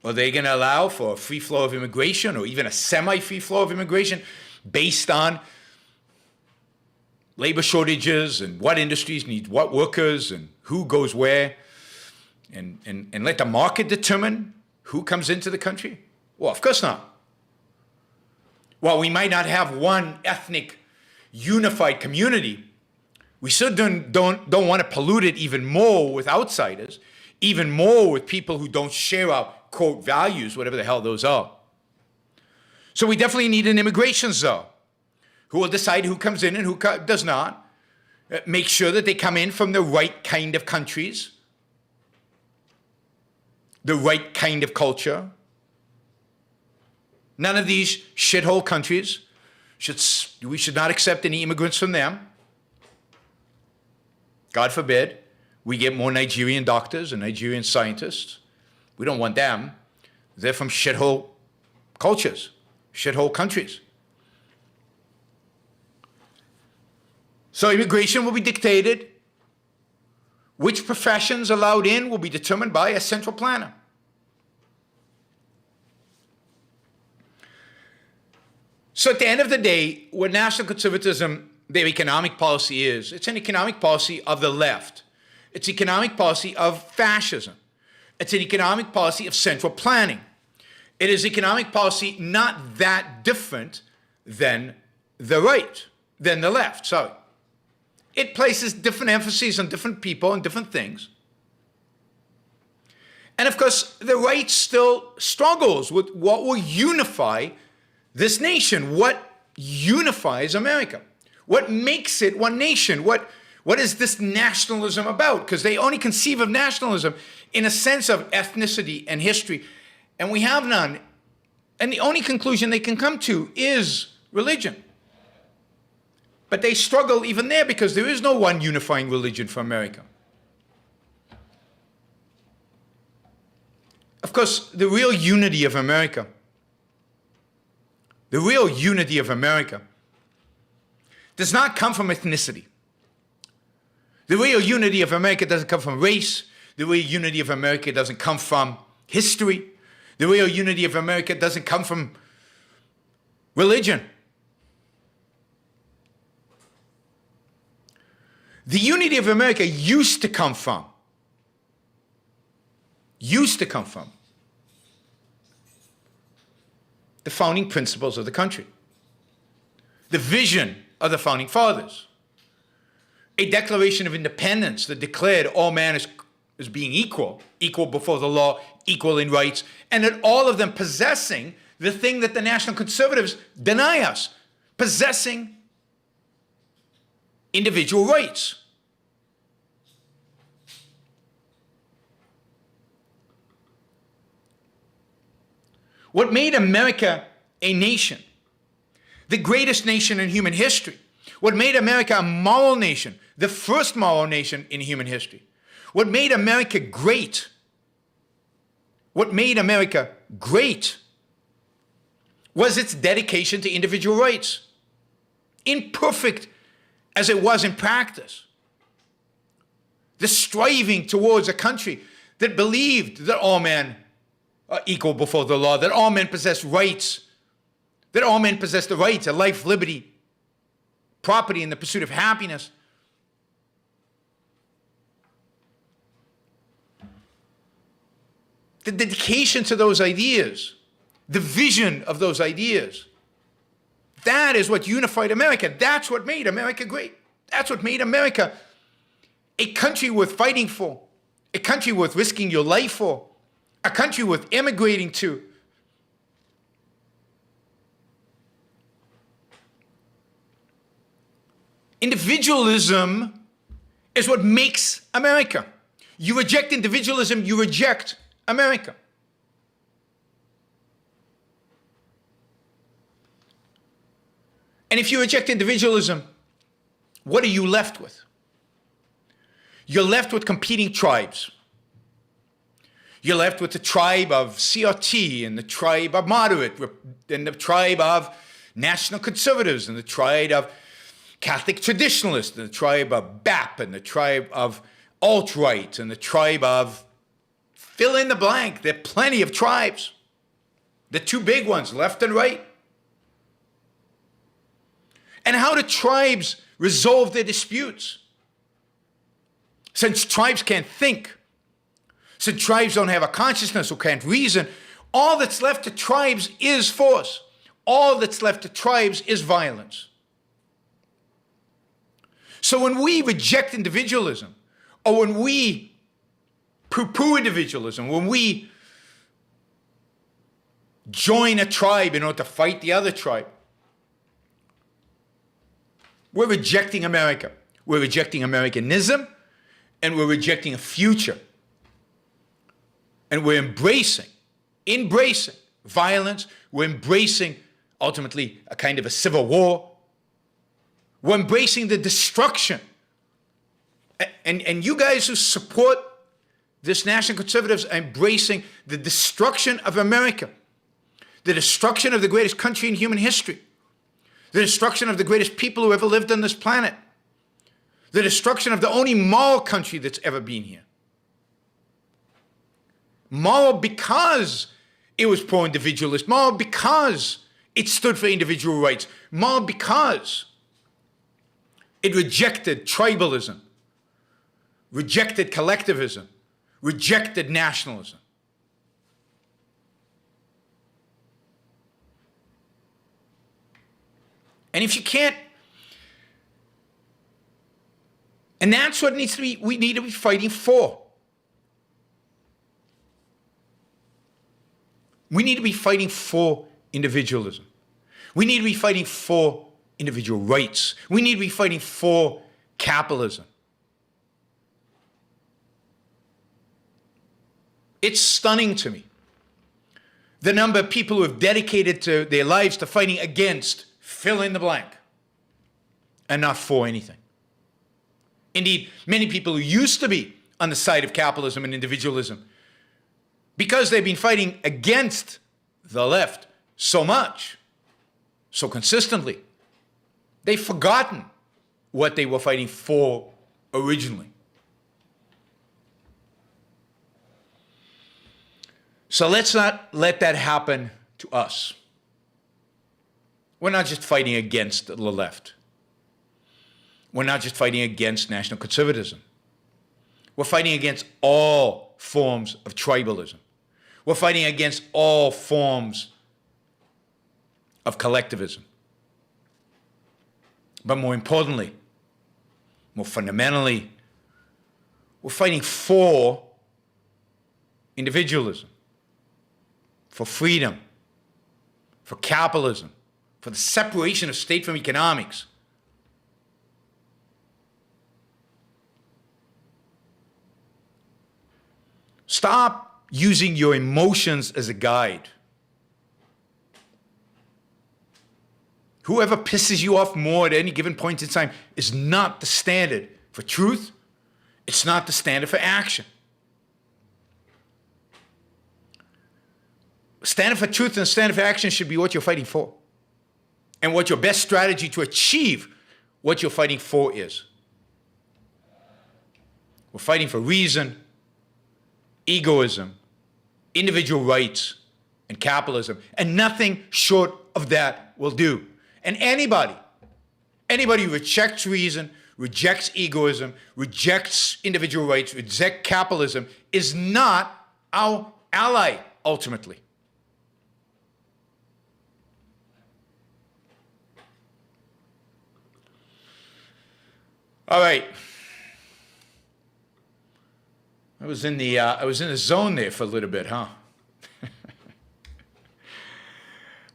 Are they going to allow for a free flow of immigration or even a semi-free flow of immigration based on labor shortages and what industries need what workers and who goes where and let the market determine who comes into the country? Well, of course not. While we might not have one ethnic unified community, we certainly don't want to pollute it even more with outsiders, even more with people who don't share our, quote, values, whatever the hell those are. So we definitely need an immigration czar who will decide who comes in and who does not, make sure that they come in from the right kind of countries, the right kind of culture. None of these shithole countries, we should not accept any immigrants from them. God forbid we get more Nigerian doctors and Nigerian scientists. We don't want them. They're from shithole cultures, shithole countries. So immigration will be dictated Which professions allowed in will be determined by a central planner. So at the end of the day, what national conservatism, their economic policy is, it's an economic policy of the left. It's economic policy of fascism. It's an economic policy of central planning. It is economic policy not that different than the right, than the left, sorry. It places different emphases on different people and different things. And of course, the right still struggles with what will unify this nation, what unifies America, what makes it one nation, what is this nationalism about? Because they only conceive of nationalism in a sense of ethnicity and history, and we have none. And the only conclusion they can come to is religion. But they struggle even there because there is no one unifying religion for America. Of course, the real unity of America, does not come from ethnicity. The real unity of America doesn't come from race. The real unity of America doesn't come from history. The real unity of America doesn't come from religion. The unity of America used to come from the founding principles of the country, the vision of the founding fathers, a declaration of independence that declared all man as being equal before the law, equal in rights, and that all of them possessing the thing that the national conservatives deny us, possessing individual rights. What made America a nation, the greatest nation in human history, what made America a moral nation, the first moral nation in human history, what made America great, was its dedication to individual rights, imperfect as it was in practice. The striving towards a country that believed that all men are equal before the law, that all men possess rights, that all men possess the right to life, liberty, property, and the pursuit of happiness. The dedication to those ideas, the vision of those ideas, that is what unified America. That's what made America great. That's what made America a country worth fighting for, a country worth risking your life for, a country worth immigrating to. Individualism is what makes America. You reject individualism, you reject America. And if you reject individualism, what are you left with? You're left with competing tribes. You're left with the tribe of CRT and the tribe of moderate and the tribe of national conservatives and the tribe of Catholic traditionalists and the tribe of BAP and the tribe of alt-right and the tribe of fill in the blank. There are plenty of tribes. The two big ones, left and right. And how do tribes resolve their disputes? Since tribes can't think, since tribes don't have a consciousness or can't reason, all that's left to tribes is force. All that's left to tribes is violence. So when we reject individualism, or when we poo-poo individualism, when we join a tribe in order to fight the other tribe, we're rejecting America. We're rejecting Americanism, and we're rejecting a future. And we're embracing violence. We're embracing, ultimately, a kind of a civil war. We're embracing the destruction. And you guys who support this national conservatives are embracing the destruction of America, the destruction of the greatest country in human history, the destruction of the greatest people who ever lived on this planet, the destruction of the only moral country that's ever been here. Moral because it was pro-individualist. Moral because it stood for individual rights. Moral because it rejected tribalism, rejected collectivism, rejected nationalism. And if you can't, and that's what needs to be, we need to be fighting for. We need to be fighting for individualism. We need to be fighting for individual rights. We need to be fighting for capitalism. It's stunning to me, the number of people who have dedicated their lives to fighting against fill in the blank and not for anything. Indeed, many people who used to be on the side of capitalism and individualism, because they've been fighting against the left so much, so consistently, they've forgotten what they were fighting for originally. So let's not let that happen to us. We're not just fighting against the left. We're not just fighting against national conservatism. We're fighting against all forms of tribalism. We're fighting against all forms of collectivism. But more importantly, more fundamentally, we're fighting for individualism, for freedom, for capitalism, for the separation of state from economics. Stop using your emotions as a guide. Whoever pisses you off more at any given point in time is not the standard for truth. It's not the standard for action. Standard for truth and standard for action should be what you're fighting for, and what your best strategy to achieve what you're fighting for is. We're fighting for reason, egoism, individual rights, and capitalism, and nothing short of that will do. And anybody who rejects reason, rejects egoism, rejects individual rights, rejects capitalism, is not our ally, ultimately. All right. I was in the zone there for a little bit, huh?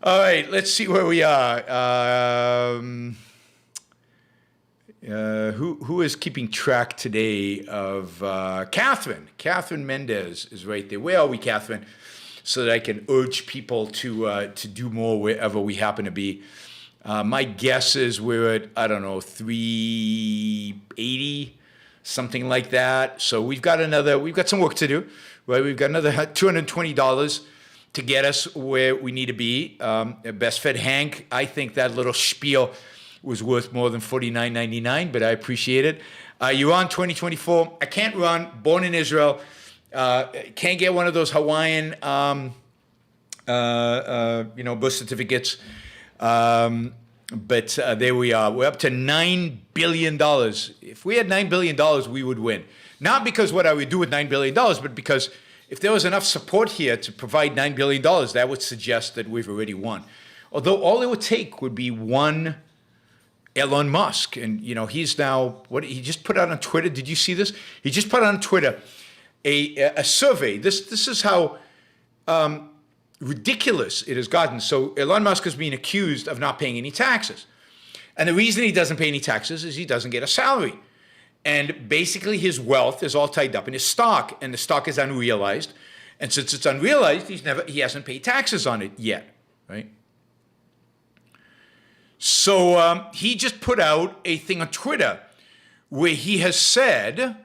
All right, let's see where we are. Who is keeping track today of Catherine? Catherine Mendez is right there. Where are we, Catherine? So that I can urge people to do more wherever we happen to be. My guess is we're at, I don't know, 380, something like that. So we've got some work to do, right? We've got another $220 to get us where we need to be. Best Fed Hank, I think that little spiel was worth more than $49.99, but I appreciate it. Yaron 2024, I can't run, born in Israel, can't get one of those Hawaiian, birth certificates. But there we are. We're up to $9 billion. If we had $9 billion, we would win. Not because what I would do with $9 billion, but because if there was enough support here to provide $9 billion, that would suggest that we've already won. Although all it would take would be one Elon Musk. And, he's now, he just put out on Twitter. Did you see this? He just put on Twitter a survey. This is how ridiculous it has gotten. So Elon Musk is being accused of not paying any taxes. And the reason he doesn't pay any taxes is he doesn't get a salary. And basically his wealth is all tied up in his stock, and the stock is unrealized. And since it's unrealized, he hasn't paid taxes on it yet, right? So he just put out a thing on Twitter where he has said,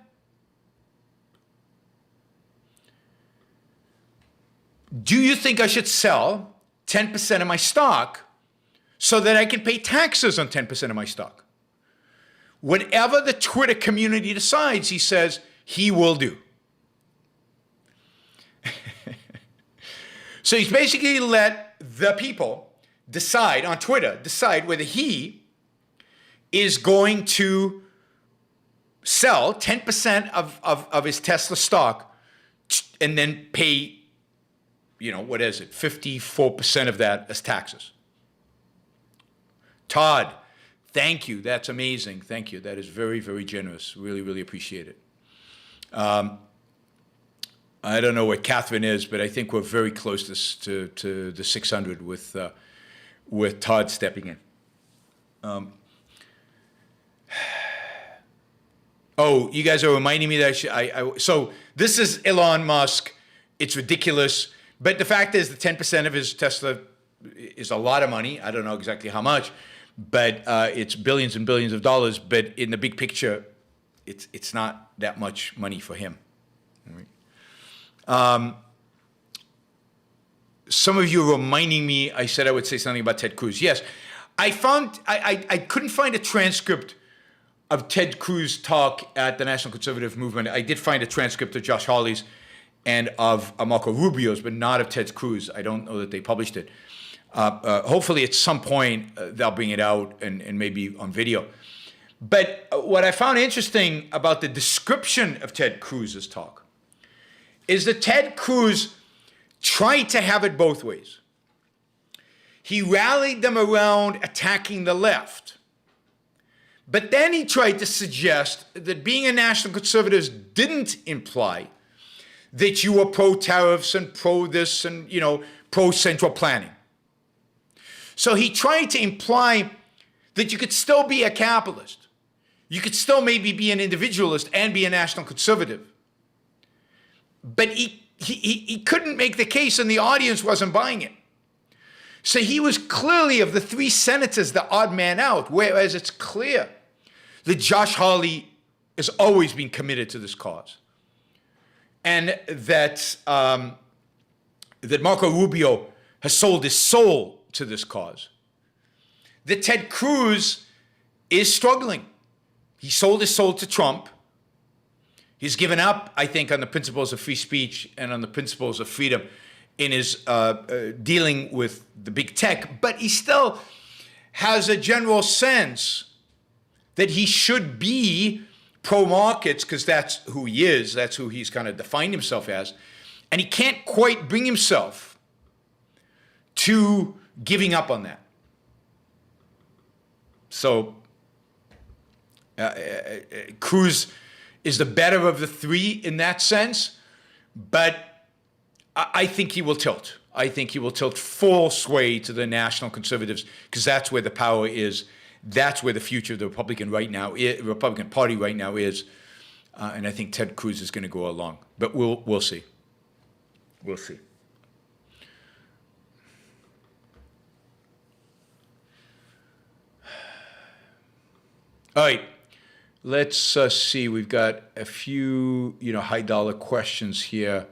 do you think I should sell 10% of my stock so that I can pay taxes on 10% of my stock? whatever the Twitter community decides, he says he will do. So he's basically let the people decide on Twitter, decide whether he is going to sell 10% of his Tesla stock and then pay, what is it, 54% of that as taxes. Todd, thank you. That's amazing. Thank you. That is very, very generous. Really, really appreciate it. I don't know what Catherine is, but I think we're very close to the 600 with Todd stepping in. Oh, you guys are reminding me that so this is Elon Musk. It's ridiculous. But the fact is, the 10% of his Tesla is a lot of money. I don't know exactly how much, but it's billions and billions of dollars. But in the big picture, it's not that much money for him. Some of you are reminding me, I said I would say something about Ted Cruz. Yes, I couldn't find a transcript of Ted Cruz talk at the National Conservative Movement. I did find a transcript of Josh Hawley's and of Marco Rubio's, but not of Ted Cruz. I don't know that they published it. Hopefully at some point they'll bring it out and maybe on video. But what I found interesting about the description of Ted Cruz's talk is that Ted Cruz tried to have it both ways. He rallied them around attacking the left. But then he tried to suggest that being a national conservative didn't imply that you were pro-tariffs and pro-this and, pro-central planning. So he tried to imply that you could still be a capitalist. You could still maybe be an individualist and be a national conservative. But he couldn't make the case, and the audience wasn't buying it. So he was clearly, of the three senators, the odd man out, whereas it's clear that Josh Hawley has always been committed to this cause. And that Marco Rubio has sold his soul to this cause. That Ted Cruz is struggling. He sold his soul to Trump. He's given up, I think, on the principles of free speech and on the principles of freedom in his dealing with the big tech, but he still has a general sense that he should be pro-markets because that's who he is, that's who he's kind of defined himself as, and he can't quite bring himself to giving up on that. So Cruz is the better of the three in that sense, but I think he will tilt. I think he will tilt full sway to the national conservatives because that's where the power is. That's where the future of the Republican Party right now is. And I think Ted Cruz is going to go along. But we'll see. We'll see. All right. Let's see. We've got a few, high dollar questions here.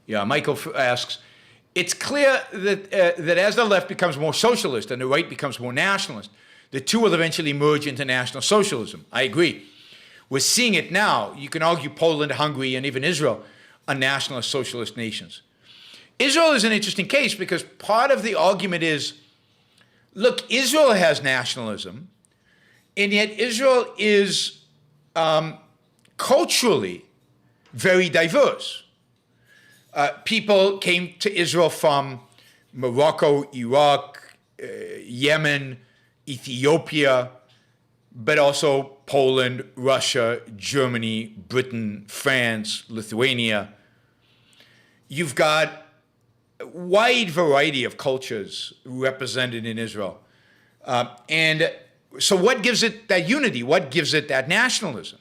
Michael asks, it's clear that as the left becomes more socialist and the right becomes more nationalist, the two will eventually merge into national socialism. I agree. We're seeing it now. You can argue Poland, Hungary, and even Israel are nationalist socialist nations. Israel is an interesting case because part of the argument is, look, Israel has nationalism, and yet Israel is culturally very diverse. People came to Israel from Morocco, Iraq, Yemen, Ethiopia, but also Poland, Russia, Germany, Britain, France, Lithuania. You've got a wide variety of cultures represented in Israel. And so what gives it that unity? What gives it that nationalism?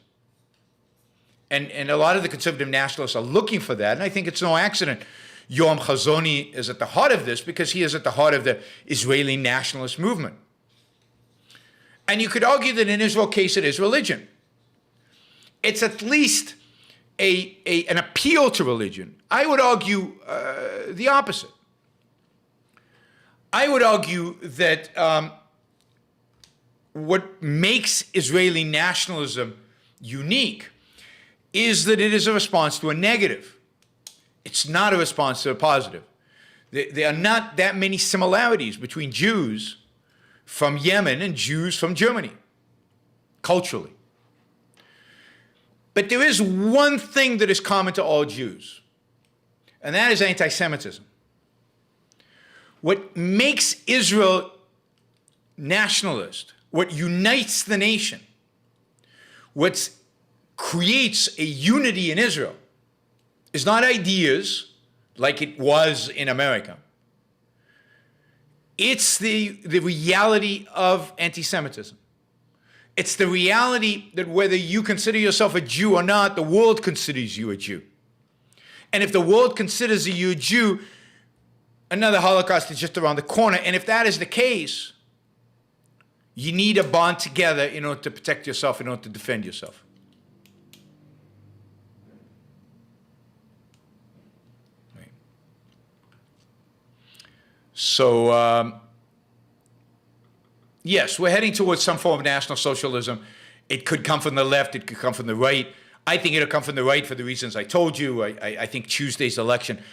And a lot of the conservative nationalists are looking for that, and I think it's no accident. Yoram Hazony is at the heart of this because he is at the heart of the Israeli nationalist movement. And you could argue that in Israel's case it is religion. It's at least an appeal to religion. I would argue the opposite. I would argue that what makes Israeli nationalism unique is that it is a response to a negative. It's not a response to a positive. There are not that many similarities between Jews from Yemen and Jews from Germany, culturally. But there is one thing that is common to all Jews, and that is anti-Semitism. What makes Israel nationalist, what unites the nation, what creates a unity in Israel, is not ideas like it was in America. It's the reality of anti-Semitism. It's the reality that whether you consider yourself a Jew or not, the world considers you a Jew. And if the world considers you a Jew, another Holocaust is just around the corner. And if that is the case, you need to bond together in order to protect yourself, in order to defend yourself. Right. So, yes, we're heading towards some form of National Socialism. It could come from the left, it could come from the right. I think it'll come from the right for the reasons I told you. I think Tuesday's election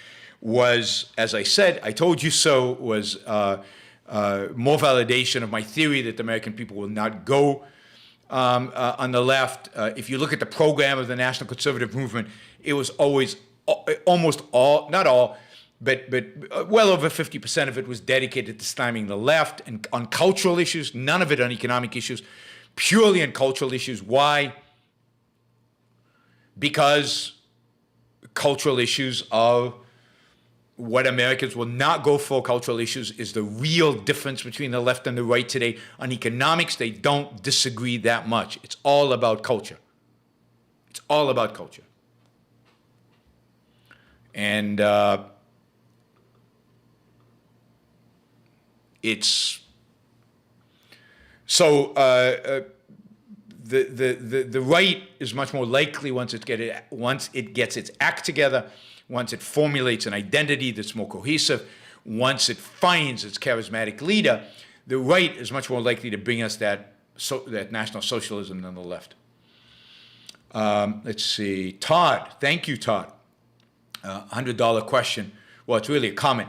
was, as I said, I told you so, was more validation of my theory that the American people will not go on the left. If you look at the program of the National Conservative Movement, it was always, almost all, not all, but well over 50% of it was dedicated to stymieing the left and on cultural issues, none of it on economic issues, purely on cultural issues. Why? Because cultural issues are what Americans will not go for. Cultural issues is the real difference between the left and the right today. On economics, they don't disagree that much. It's all about culture. It's all about culture. And it's so the right is much more likely once it gets its act together, once it formulates an identity that's more cohesive, once it finds its charismatic leader, the right is much more likely to bring us that National Socialism than the left. Let's see, Todd, thank you, Todd. $100 question. Well, it's really a comment.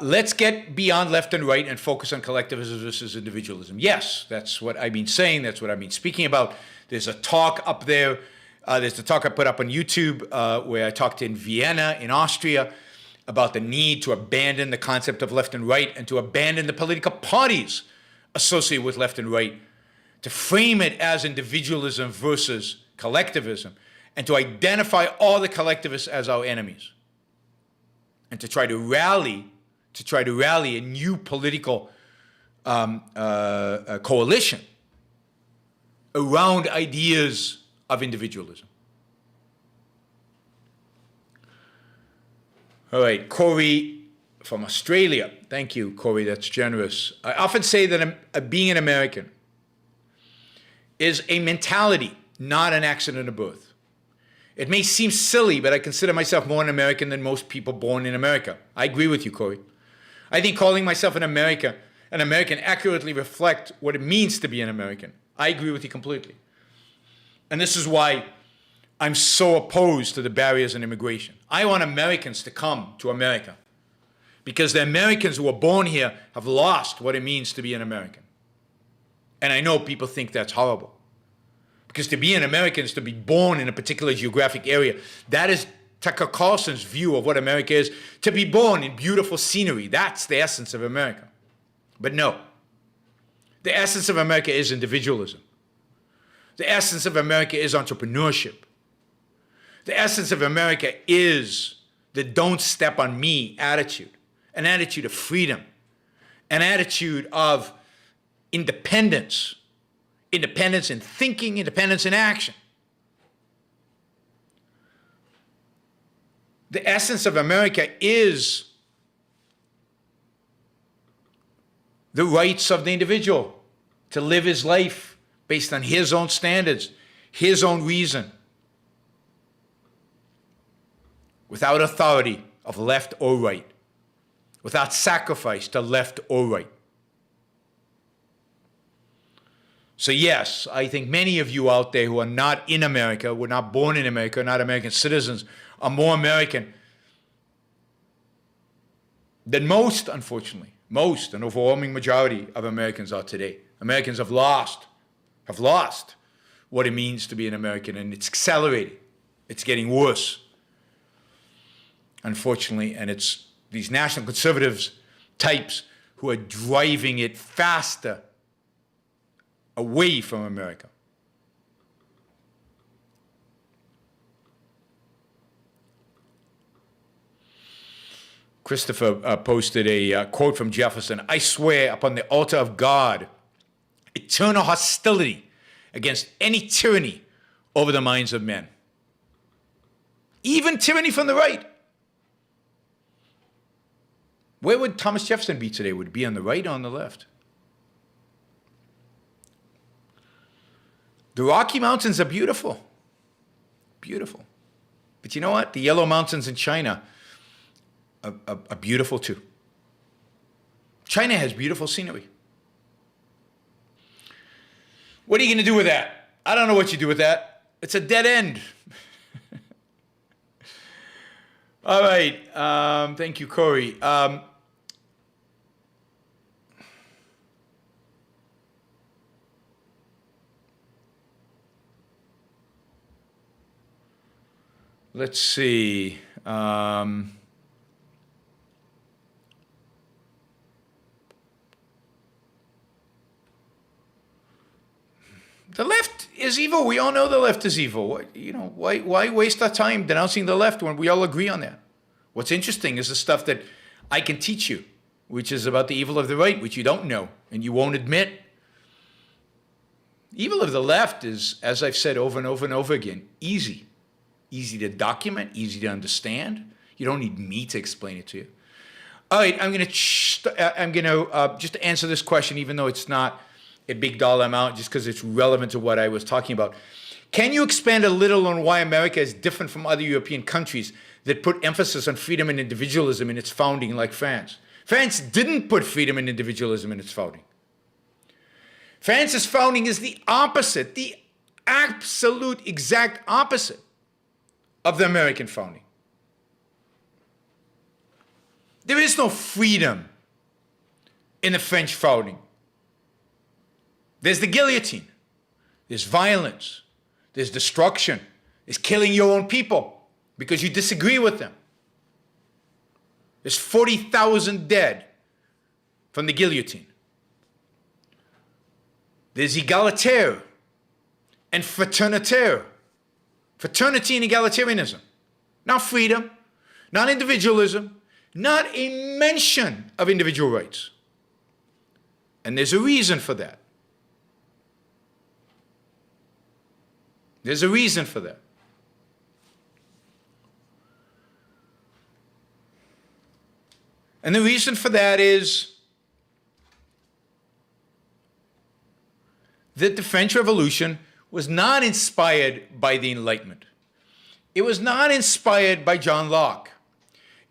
Let's get beyond left and right and focus on collectivism versus individualism. Yes, that's what I've been saying. That's what I've been speaking about. There's a talk up there. There's the talk I put up on YouTube where I talked in Vienna, in Austria, about the need to abandon the concept of left and right and to abandon the political parties associated with left and right, to frame it as individualism versus collectivism, and to identify all the collectivists as our enemies, and to try to rally a new political coalition around ideas of individualism. All right, Corey from Australia. Thank you, Corey, that's generous. I often say that being an American is a mentality, not an accident of birth. It may seem silly, but I consider myself more an American than most people born in America. I agree with you, Corey. I think calling myself an American accurately reflects what it means to be an American. I agree with you completely. And this is why I'm so opposed to the barriers in immigration. I want Americans to come to America because the Americans who are born here have lost what it means to be an American. And I know people think that's horrible. Because to be an American is to be born in a particular geographic area. That is Tucker Carlson's view of what America is. To be born in beautiful scenery, that's the essence of America. But no. The essence of America is individualism. The essence of America is entrepreneurship. The essence of America is the don't step on me attitude, an attitude of freedom, an attitude of independence. Independence in thinking, independence in action. The essence of America is the rights of the individual to live his life based on his own standards, his own reason, without authority of left or right, without sacrifice to left or right. So yes, I think many of you out there who are not in America, were not born in America, not American citizens, are more American than most, unfortunately. Most, an overwhelming majority of Americans are today. Americans have lost what it means to be an American, and it's accelerating. It's getting worse, unfortunately, and it's these national conservatives types who are driving it faster away from America. Christopher posted a quote from Jefferson: "I swear upon the altar of God, eternal hostility against any tyranny over the minds of men." Even tyranny from the right. Where would Thomas Jefferson be today? Would it be on the right or on the left? The Rocky Mountains are beautiful. Beautiful. But you know what? The Yellow Mountains in China are beautiful too. China has beautiful scenery. What are you going to do with that? I don't know what you do with that. It's a dead end. All right. Thank you, Corey. Let's see. The left is evil. We all know the left is evil. Why waste our time denouncing the left when we all agree on that? What's interesting is the stuff that I can teach you, which is about the evil of the right, which you don't know and you won't admit. Evil of the left is, as I've said over and over and over again, easy. Easy to document, easy to understand. You don't need me to explain it to you. All right, I'm going to just answer this question, even though it's not a big dollar amount, just because it's relevant to what I was talking about. Can you expand a little on why America is different from other European countries that put emphasis on freedom and individualism in its founding, like France? France didn't put freedom and individualism in its founding. France's founding is the opposite, the absolute exact opposite of the American founding. There is no freedom in the French founding. There's the guillotine. There's violence. There's destruction. There's killing your own people because you disagree with them. There's 40,000 dead from the guillotine. There's égalitaire and fraternitaire. Fraternity and egalitarianism. Not freedom, not individualism, not a mention of individual rights. And there's a reason for that. There's a reason for that. And the reason for that is that the French Revolution was not inspired by the Enlightenment. It was not inspired by John Locke.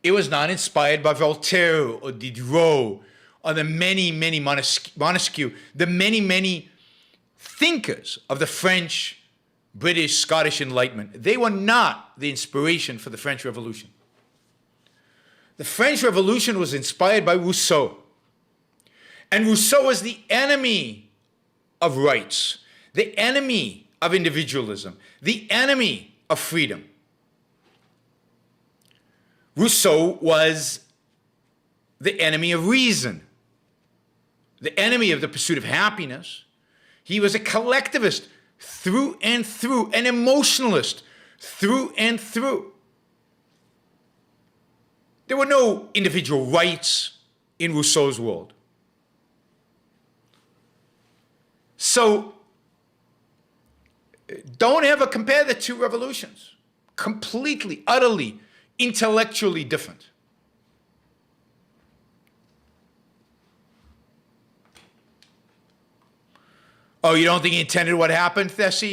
It was not inspired by Voltaire or Diderot or the many Montesquieu, the many thinkers of the French, British, Scottish Enlightenment. They were not the inspiration for the French Revolution. The French Revolution was inspired by Rousseau. And Rousseau was the enemy of rights, the enemy of individualism, the enemy of freedom. Rousseau was the enemy of reason, the enemy of the pursuit of happiness. He was a collectivist through and through, an emotionalist through and through. There were no individual rights in Rousseau's world. So don't ever compare the two revolutions. Completely, utterly, intellectually different. Oh, you don't think he intended what happened, Thessie?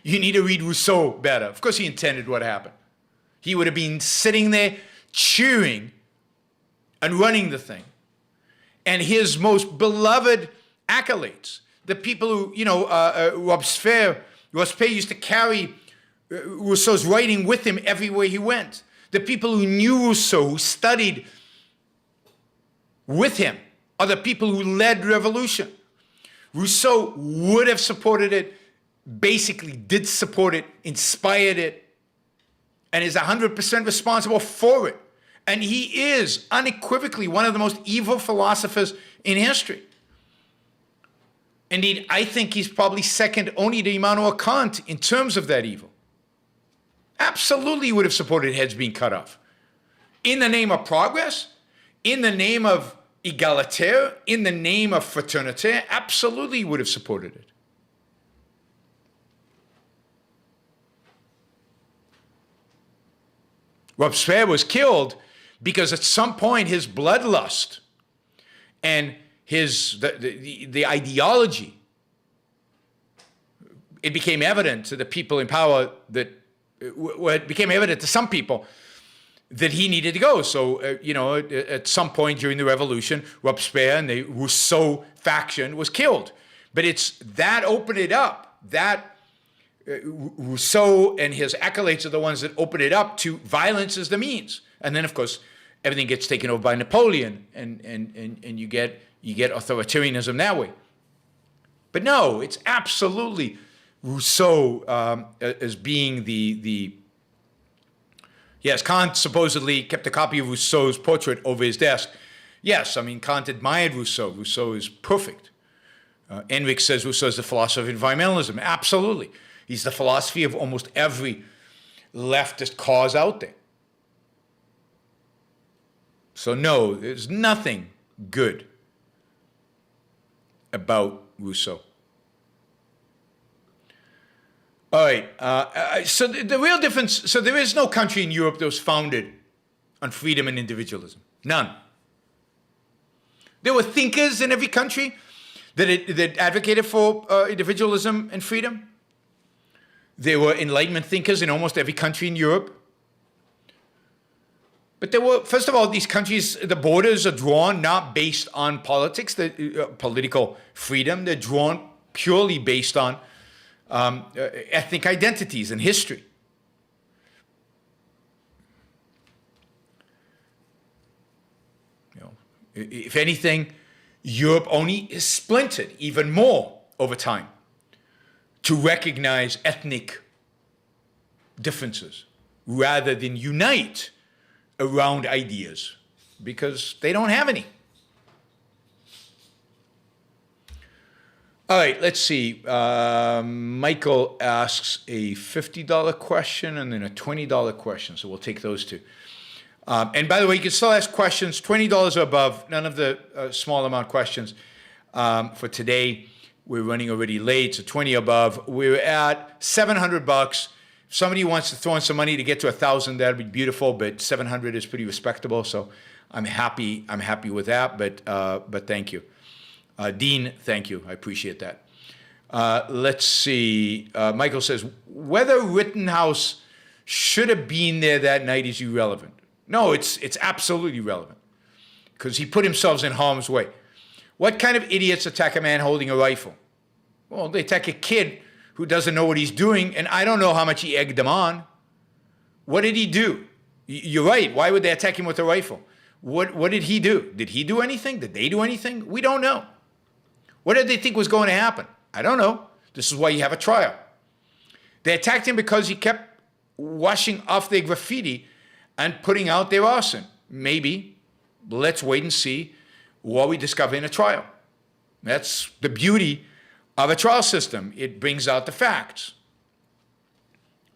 You need to read Rousseau better. Of course he intended what happened. He would have been sitting there cheering and running the thing. And his most beloved accolades, the people who, Robespierre used to carry Rousseau's writing with him everywhere he went. The people who knew Rousseau, who studied with him, are the people who led the revolution. Rousseau would have supported it, basically did support it, inspired it, and is 100% responsible for it. And he is unequivocally one of the most evil philosophers in history. Indeed, I think he's probably second only to Immanuel Kant in terms of that evil. Absolutely would have supported heads being cut off. In the name of progress, in the name of egalitaire, in the name of fraternité, absolutely would have supported it. Robespierre was killed because at some point his bloodlust and the ideology, it became evident to the people in power that, it became evident to some people that he needed to go. So, at some point during the revolution, Robespierre and the Rousseau faction was killed. But it's that opened it up, that Rousseau and his acolytes are the ones that open it up to violence as the means. And then, of course, everything gets taken over by Napoleon, and you get authoritarianism that way. But no, it's absolutely Rousseau as being yes, Kant supposedly kept a copy of Rousseau's portrait over his desk. Yes, I mean, Kant admired Rousseau. Rousseau is perfect. Enric says Rousseau is the philosopher of environmentalism. Absolutely. He's the philosophy of almost every leftist cause out there. So no, there's nothing good about Rousseau. All right, so the real difference, so there is no country in Europe that was founded on freedom and individualism. None. There were thinkers in every country that advocated for individualism and freedom. There were Enlightenment thinkers in almost every country in Europe. But there were, first of all, these countries, the borders are drawn not based on politics, the political freedom. They're drawn purely based on ethnic identities and history. If anything, Europe only is splintered even more over time to recognize ethnic differences rather than unite around ideas, because they don't have any. All right, let's see. Michael asks a $50 question and then a $20 question, so we'll take those two. And by the way, you can still ask questions, $20 or above, none of the small amount questions. For today, we're running already late, so 20 above. We're at $700. If somebody wants to throw in some money to get to 1,000, that'd be beautiful, but 700 is pretty respectable, so I'm happy with that, but thank you. Dean, thank you, I appreciate that. Let's see, Michael says, whether Rittenhouse should have been there that night is irrelevant. No, it's absolutely relevant, because he put himself in harm's way. What kind of idiots attack a man holding a rifle? Well, they attack a kid who doesn't know what he's doing, and I don't know how much he egged them on. What did he do? You're right, why would they attack him with a rifle? What did he do? Did he do anything? Did they do anything? We don't know. What did they think was going to happen? I don't know. This is why you have a trial. They attacked him because he kept washing off their graffiti and putting out their arson. Maybe. Let's wait and see what we discover in a trial. That's the beauty of a trial system. It brings out the facts.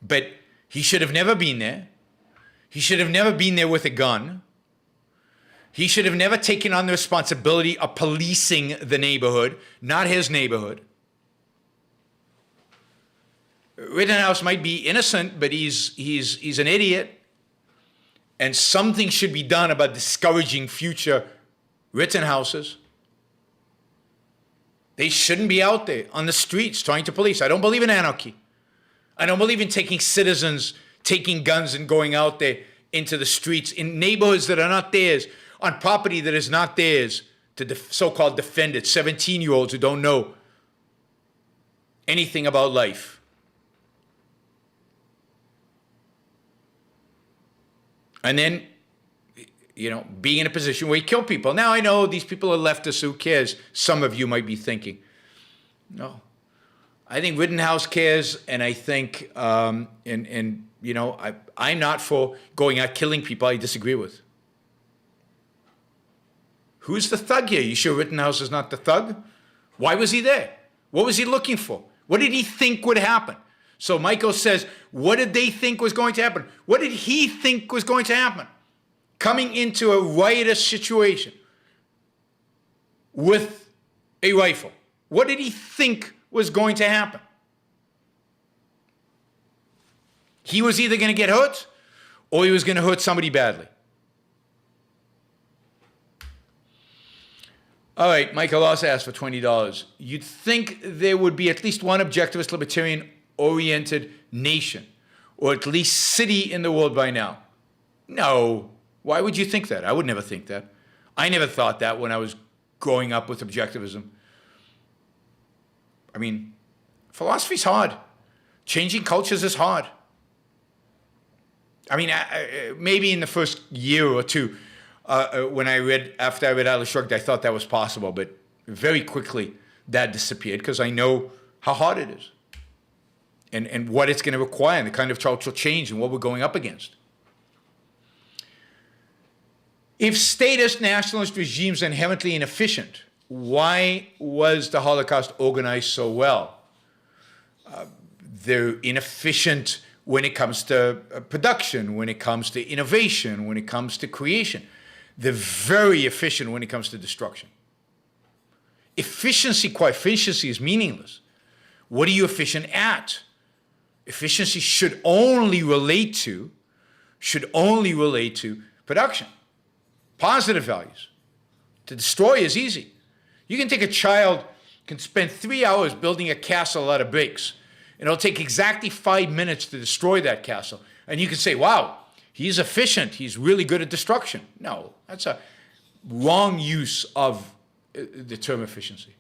But he should have never been there. He should have never been there with a gun. He should have never taken on the responsibility of policing the neighborhood, not his neighborhood. Rittenhouse might be innocent, but he's an idiot. And something should be done about discouraging future Rittenhouses. They shouldn't be out there on the streets trying to police. I don't believe in anarchy. I don't believe in taking citizens, taking guns and going out there into the streets in neighborhoods that are not theirs, on property that is not theirs, to so-called defend it. 17-year-olds who don't know anything about life. And then, being in a position where you kill people. Now, I know these people are leftists, who cares? Some of you might be thinking. No. I think Rittenhouse cares, and I think, I'm not for going out killing people I disagree with. Who's the thug here? You sure Rittenhouse is not the thug? Why was he there? What was he looking for? What did he think would happen? So Michael says, what did they think was going to happen? What did he think was going to happen? Coming into a riotous situation with a rifle. What did he think was going to happen? He was either going to get hurt or he was going to hurt somebody badly. All right, Michael also asked for $20. You'd think there would be at least one objectivist, libertarian-oriented nation, or at least city in the world by now. No. Why would you think that? I would never think that. I never thought that when I was growing up with objectivism. I mean, philosophy's hard. Changing cultures is hard. I mean, maybe in the first year or two, after I read Atlas Shrugged, I thought that was possible, but very quickly that disappeared because I know how hard it is and what it's going to require and the kind of cultural change and what we're going up against. If statist nationalist regimes are inherently inefficient, why was the Holocaust organized so well? They're inefficient when it comes to production, when it comes to innovation, when it comes to creation. They're very efficient when it comes to destruction. Efficiency is meaningless. What are you efficient at? Efficiency should only relate to production, positive values. To destroy is easy. You can take a child, can spend 3 hours building a castle out of bricks, and it'll take exactly 5 minutes to destroy that castle. And you can say, wow, he's efficient. He's really good at destruction. No, that's a wrong use of the term efficiency.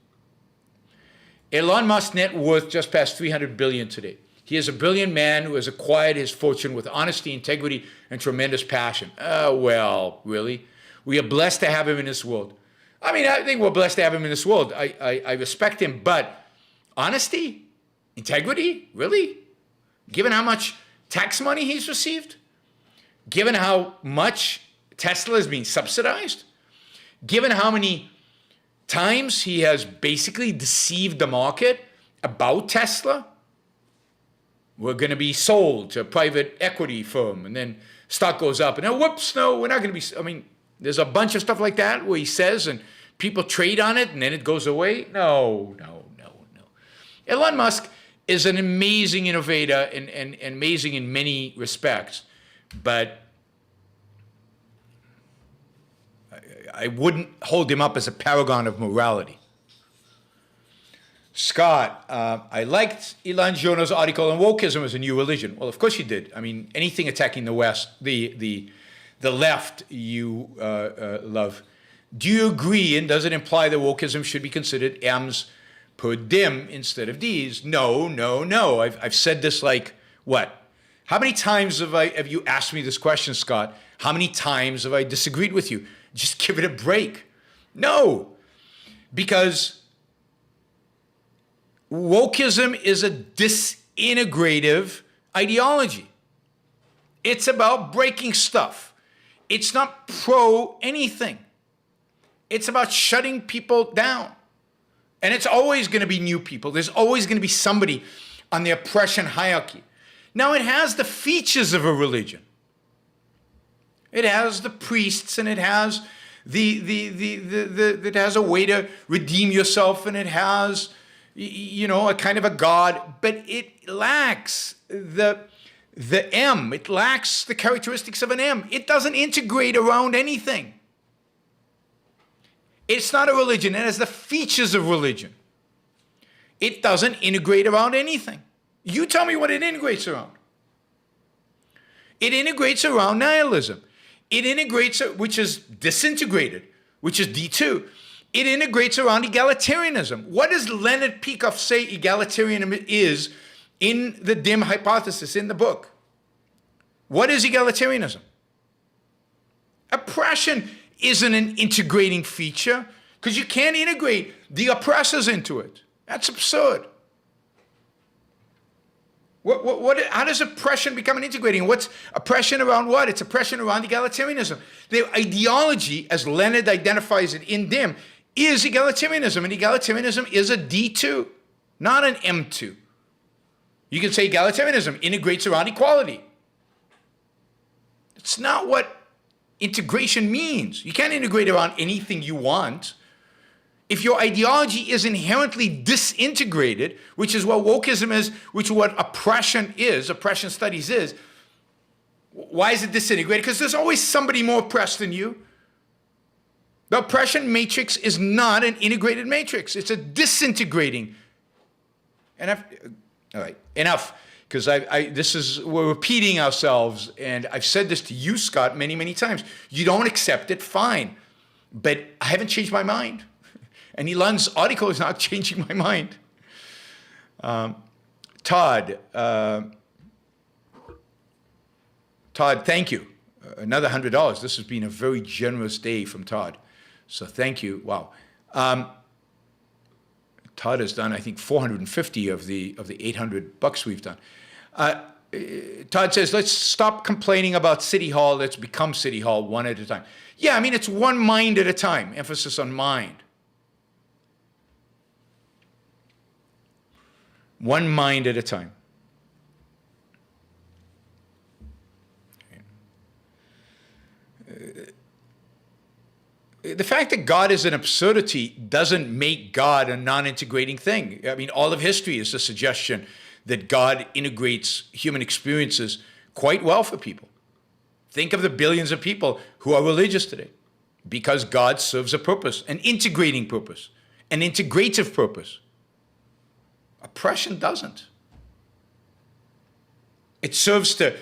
Elon Musk's net worth just passed $300 billion today. He is a brilliant man who has acquired his fortune with honesty, integrity, and tremendous passion. Well, really? We are blessed to have him in this world. I mean, I think we're blessed to have him in this world. I respect him, but honesty? Integrity? Really? Given how much tax money he's received? Given how much Tesla is being subsidized? Given how many times he has basically deceived the market about Tesla? We're going to be sold to a private equity firm, and then stock goes up, and then whoops, no, we're not going to be. I mean, there's a bunch of stuff like that where he says, and people trade on it, and then it goes away. No. Elon Musk is an amazing innovator and amazing in many respects, but I wouldn't hold him up as a paragon of morality. Scott, I liked Ilan Jonah's article on wokeism as a new religion. Well, of course you did. I mean, anything attacking the West, the left, you love. Do you agree, and does it imply that wokeism should be considered M's per dim instead of D's? No. I've said this like, what? How many times have you asked me this question, Scott? How many times have I disagreed with you? Just give it a break. No, because wokeism is a disintegrative ideology. It's about breaking stuff. It's not pro anything. It's about shutting people down. And it's always going to be new people. There's always going to be somebody on the oppression hierarchy. Now, it has the features of a religion. It has the priests, and it has it has a way to redeem yourself, and it has, a kind of a God, but it lacks the M. It lacks the characteristics of an M. It doesn't integrate around anything. It's not a religion. It has the features of religion. It doesn't integrate around anything. You tell me what it integrates around. It integrates around nihilism. It integrates, which is disintegrated, which is D2. it integrates around egalitarianism. What does Leonard Peikoff say egalitarianism is in the dim hypothesis in the book? What is egalitarianism? Oppression isn't an integrating feature because you can't integrate the oppressors into it. That's absurd. How does oppression become an integrating? What's oppression around what? It's oppression around egalitarianism. The ideology, as Leonard identifies it in DIM, is egalitarianism, and egalitarianism is a D2, not an M2. You can say egalitarianism integrates around equality. It's not what integration means. You can't integrate around anything you want. If your ideology is inherently disintegrated, which is what wokeism is, which is what oppression is, oppression studies is, why is it disintegrated? Because there's always somebody more oppressed than you. The oppression matrix is not an integrated matrix. It's a disintegrating. And all right, enough, because we're repeating ourselves, and I've said this to you, Scott, many, many times. You don't accept it, fine. But I haven't changed my mind. And Elon's article is not changing my mind. Todd, thank you. Another $100. This has been a very generous day from Todd. So thank you. Wow. Todd has done, I think, 450 of the $800 we've done. Todd says, let's stop complaining about City Hall. Let's become City Hall one at a time. Yeah, I mean, it's one mind at a time. Emphasis on mind. One mind at a time. The fact that God is an absurdity doesn't make God a non-integrating thing. I mean, all of history is a suggestion that God integrates human experiences quite well for people. Think of the billions of people who are religious today because God serves a purpose, an integrating purpose, an integrative purpose. Oppression doesn't. It serves to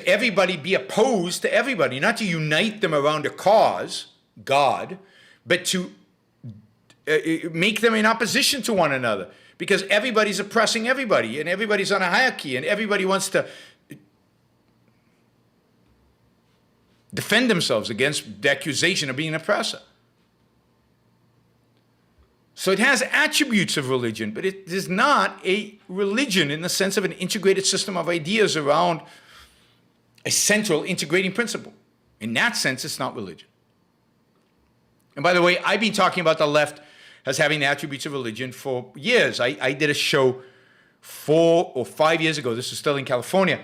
everybody be opposed to everybody, not to unite them around a cause, God, but to make them in opposition to one another, because everybody's oppressing everybody, and everybody's on a hierarchy, and everybody wants to defend themselves against the accusation of being an oppressor. So it has attributes of religion, but it is not a religion in the sense of an integrated system of ideas around a central integrating principle. In that sense, it's not religion. And by the way, I've been talking about the left as having the attributes of religion for years. I did a show 4 or 5 years ago, this is still in California,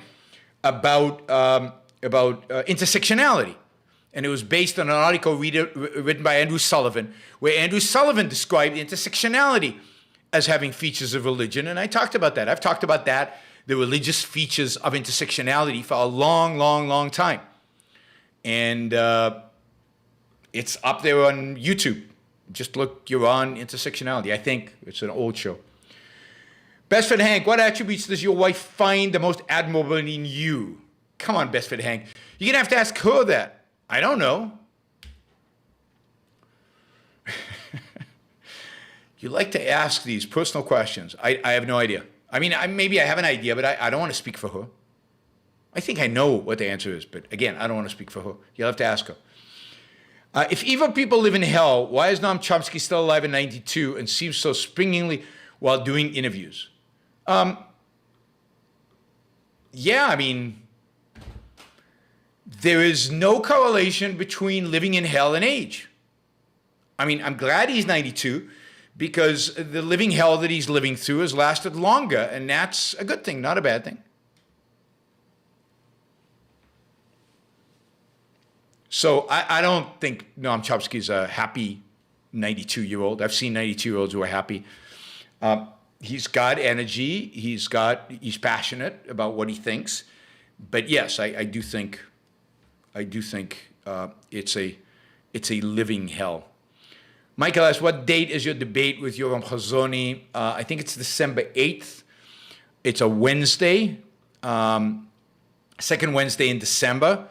about intersectionality. And it was based on an article written by Andrew Sullivan, where Andrew Sullivan described intersectionality as having features of religion. And I talked about that. I've talked about that, the religious features of intersectionality, for a long, long, long time. And it's up there on YouTube. Just look, Yaron, intersectionality. I think it's an old show. Best friend Hank, what attributes does your wife find the most admirable in you? Come on, best friend Hank. You're going to have to ask her that. I don't know. You like to ask these personal questions. I have no idea. I mean, maybe I have an idea, but I don't want to speak for her. I think I know what the answer is, but again, I don't want to speak for her. You'll have to ask her. If evil people live in hell, why is Noam Chomsky still alive in 92 and seems so springingly while doing interviews? Yeah, I mean, there is no correlation between living in hell and age. I mean, I'm glad he's 92 because the living hell that he's living through has lasted longer, and that's a good thing, not a bad thing. So I don't think Noam Chomsky's a happy 92-year-old. I've seen 92-year-olds who are happy. He's got energy. He's passionate about what he thinks. But yes, I do think it's a living hell. Michael asks, what date is your debate with Yoram Hazony? I think it's December 8th. It's a Wednesday, second Wednesday in December.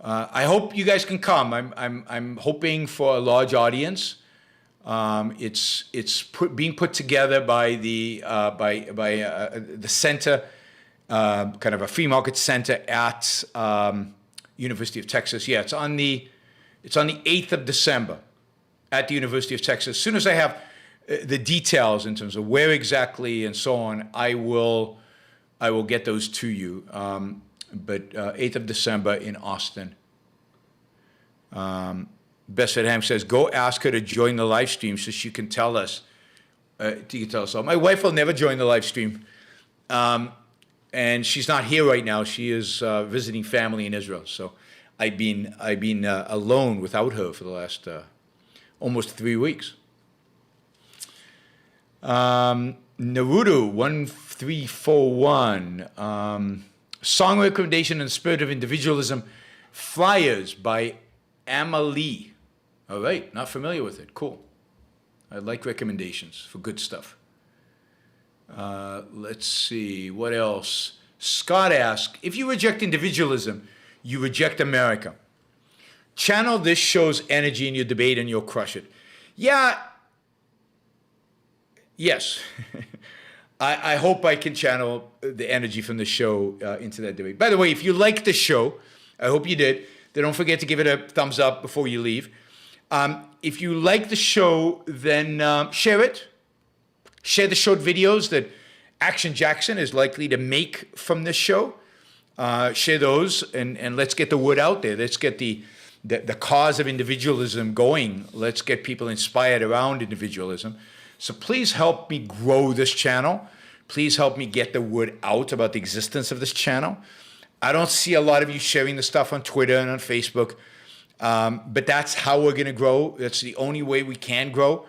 I hope you guys can come. I'm hoping for a large audience. It's being put together by the center, kind of a free market center at University of Texas. Yeah, it's on the 8th of December at the University of Texas. As soon as I have the details in terms of where exactly and so on, I will get those to you. But 8th of December in Austin. Bess at Ham says, go ask her to join the live stream so she can tell us. My wife will never join the live stream. And she's not here right now. She is visiting family in Israel. So I've been alone without her for the last almost 3 weeks. Naruto 1341. Song recommendation in the spirit of individualism. Flyers by Amalie. All right, not familiar with it. Cool. I like recommendations for good stuff. Let's see, what else? Scott asks, if you reject individualism, you reject America. Channel this show's energy in your debate and you'll crush it. Yeah. Yes. I hope I can channel the energy from the show into that debate. By the way, if you like the show, I hope you did, then don't forget to give it a thumbs up before you leave. If you like the show, then share it. Share the short videos that Action Jackson is likely to make from this show. Share those, and let's get the word out there. Let's get the cause of individualism going. Let's get people inspired around individualism. So please help me grow this channel. Please help me get the word out about the existence of this channel. I don't see a lot of you sharing the stuff on Twitter and on Facebook, but that's how we're going to grow. That's the only way we can grow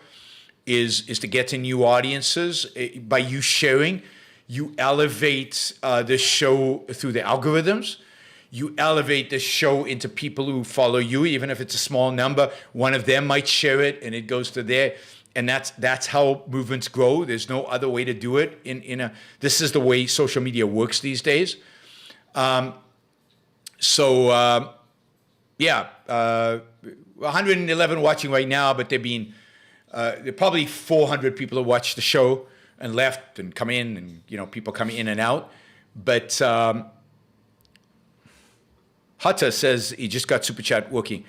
is to get to new audiences. By you sharing, you elevate this show through the algorithms. You elevate this show into people who follow you, even if it's a small number. One of them might share it, and it goes to there. And that's how movements grow. There's no other way to do it. This is the way social media works these days. 111 watching right now, but there are probably 400 people who watch the show and left and come in, and people come in and out. But Hata says he just got Super Chat working.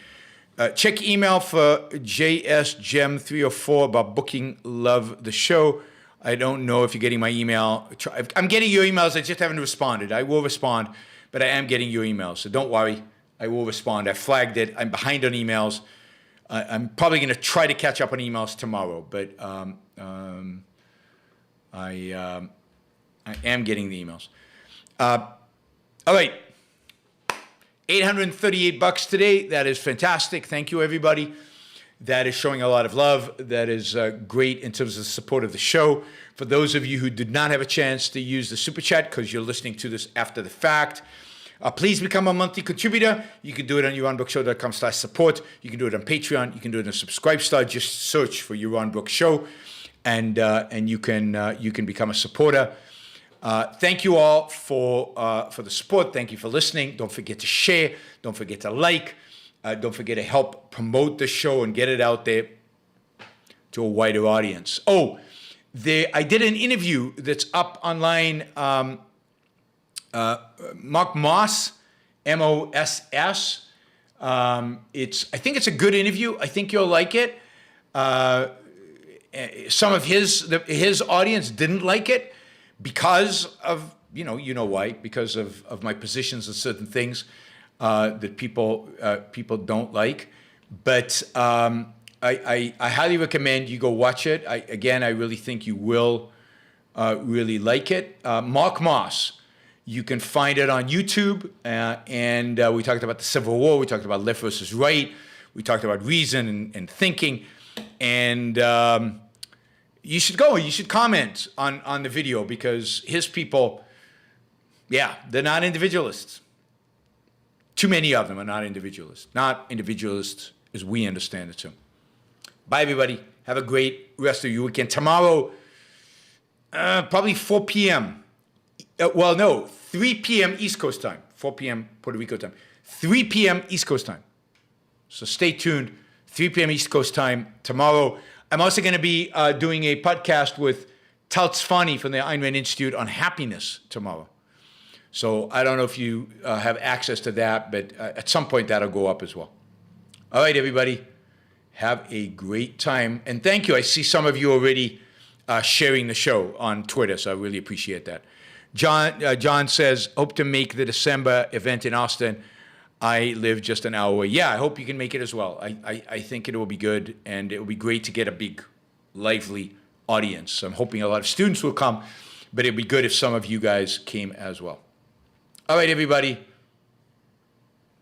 Check email for JSGem304 about booking Love the Show. I don't know if you're getting my email. I'm getting your emails. I just haven't responded. I will respond, but I am getting your emails. So don't worry. I will respond. I flagged it. I'm behind on emails. I'm probably going to try to catch up on emails tomorrow, but I am getting the emails. All right. $838 today. That is fantastic. Thank you, everybody. That is showing a lot of love. That is great in terms of the support of the show. For those of you who did not have a chance to use the Super Chat because you're listening to this after the fact, please become a monthly contributor. You can do it on YaronBrookShow.com/support. You can do it on Patreon. You can do it on Subscribestar. Just search for Yaron Brook Show, and you can become a supporter. Thank you all for the support. Thank you for listening. Don't forget to share. Don't forget to like. Don't forget to help promote the show and get it out there to a wider audience. I did an interview that's up online. Mark Moss, M-O-S-S. I think it's a good interview. I think you'll like it. Some of his audience didn't like it because of, you know why, because of my positions on certain things that people don't like. But I highly recommend you go watch it. I really think you will really like it. Mark Moss. You can find it on YouTube, and we talked about the Civil War. We talked about left versus right. We talked about reason and thinking, and you should go. You should comment on the video because his people, they're not individualists. Too many of them are not individualists. Not individualists as we understand it. So, bye, everybody. Have a great rest of your weekend. Tomorrow, probably 4 p.m. 3 p.m. East Coast time, 4 p.m. Puerto Rico time, 3 p.m. East Coast time. So stay tuned, 3 p.m. East Coast time tomorrow. I'm also going to be doing a podcast with Tal Tzfani from the Ayn Rand Institute on happiness tomorrow. So I don't know if you have access to that, but at some point that'll go up as well. All right, everybody. Have a great time. And thank you. I see some of you already sharing the show on Twitter, so I really appreciate that. John says, hope to make the December event in Austin. I live just an hour away. Yeah, I hope you can make it as well. I think it will be good, and it will be great to get a big, lively audience. I'm hoping a lot of students will come, but it would be good if some of you guys came as well. All right, everybody.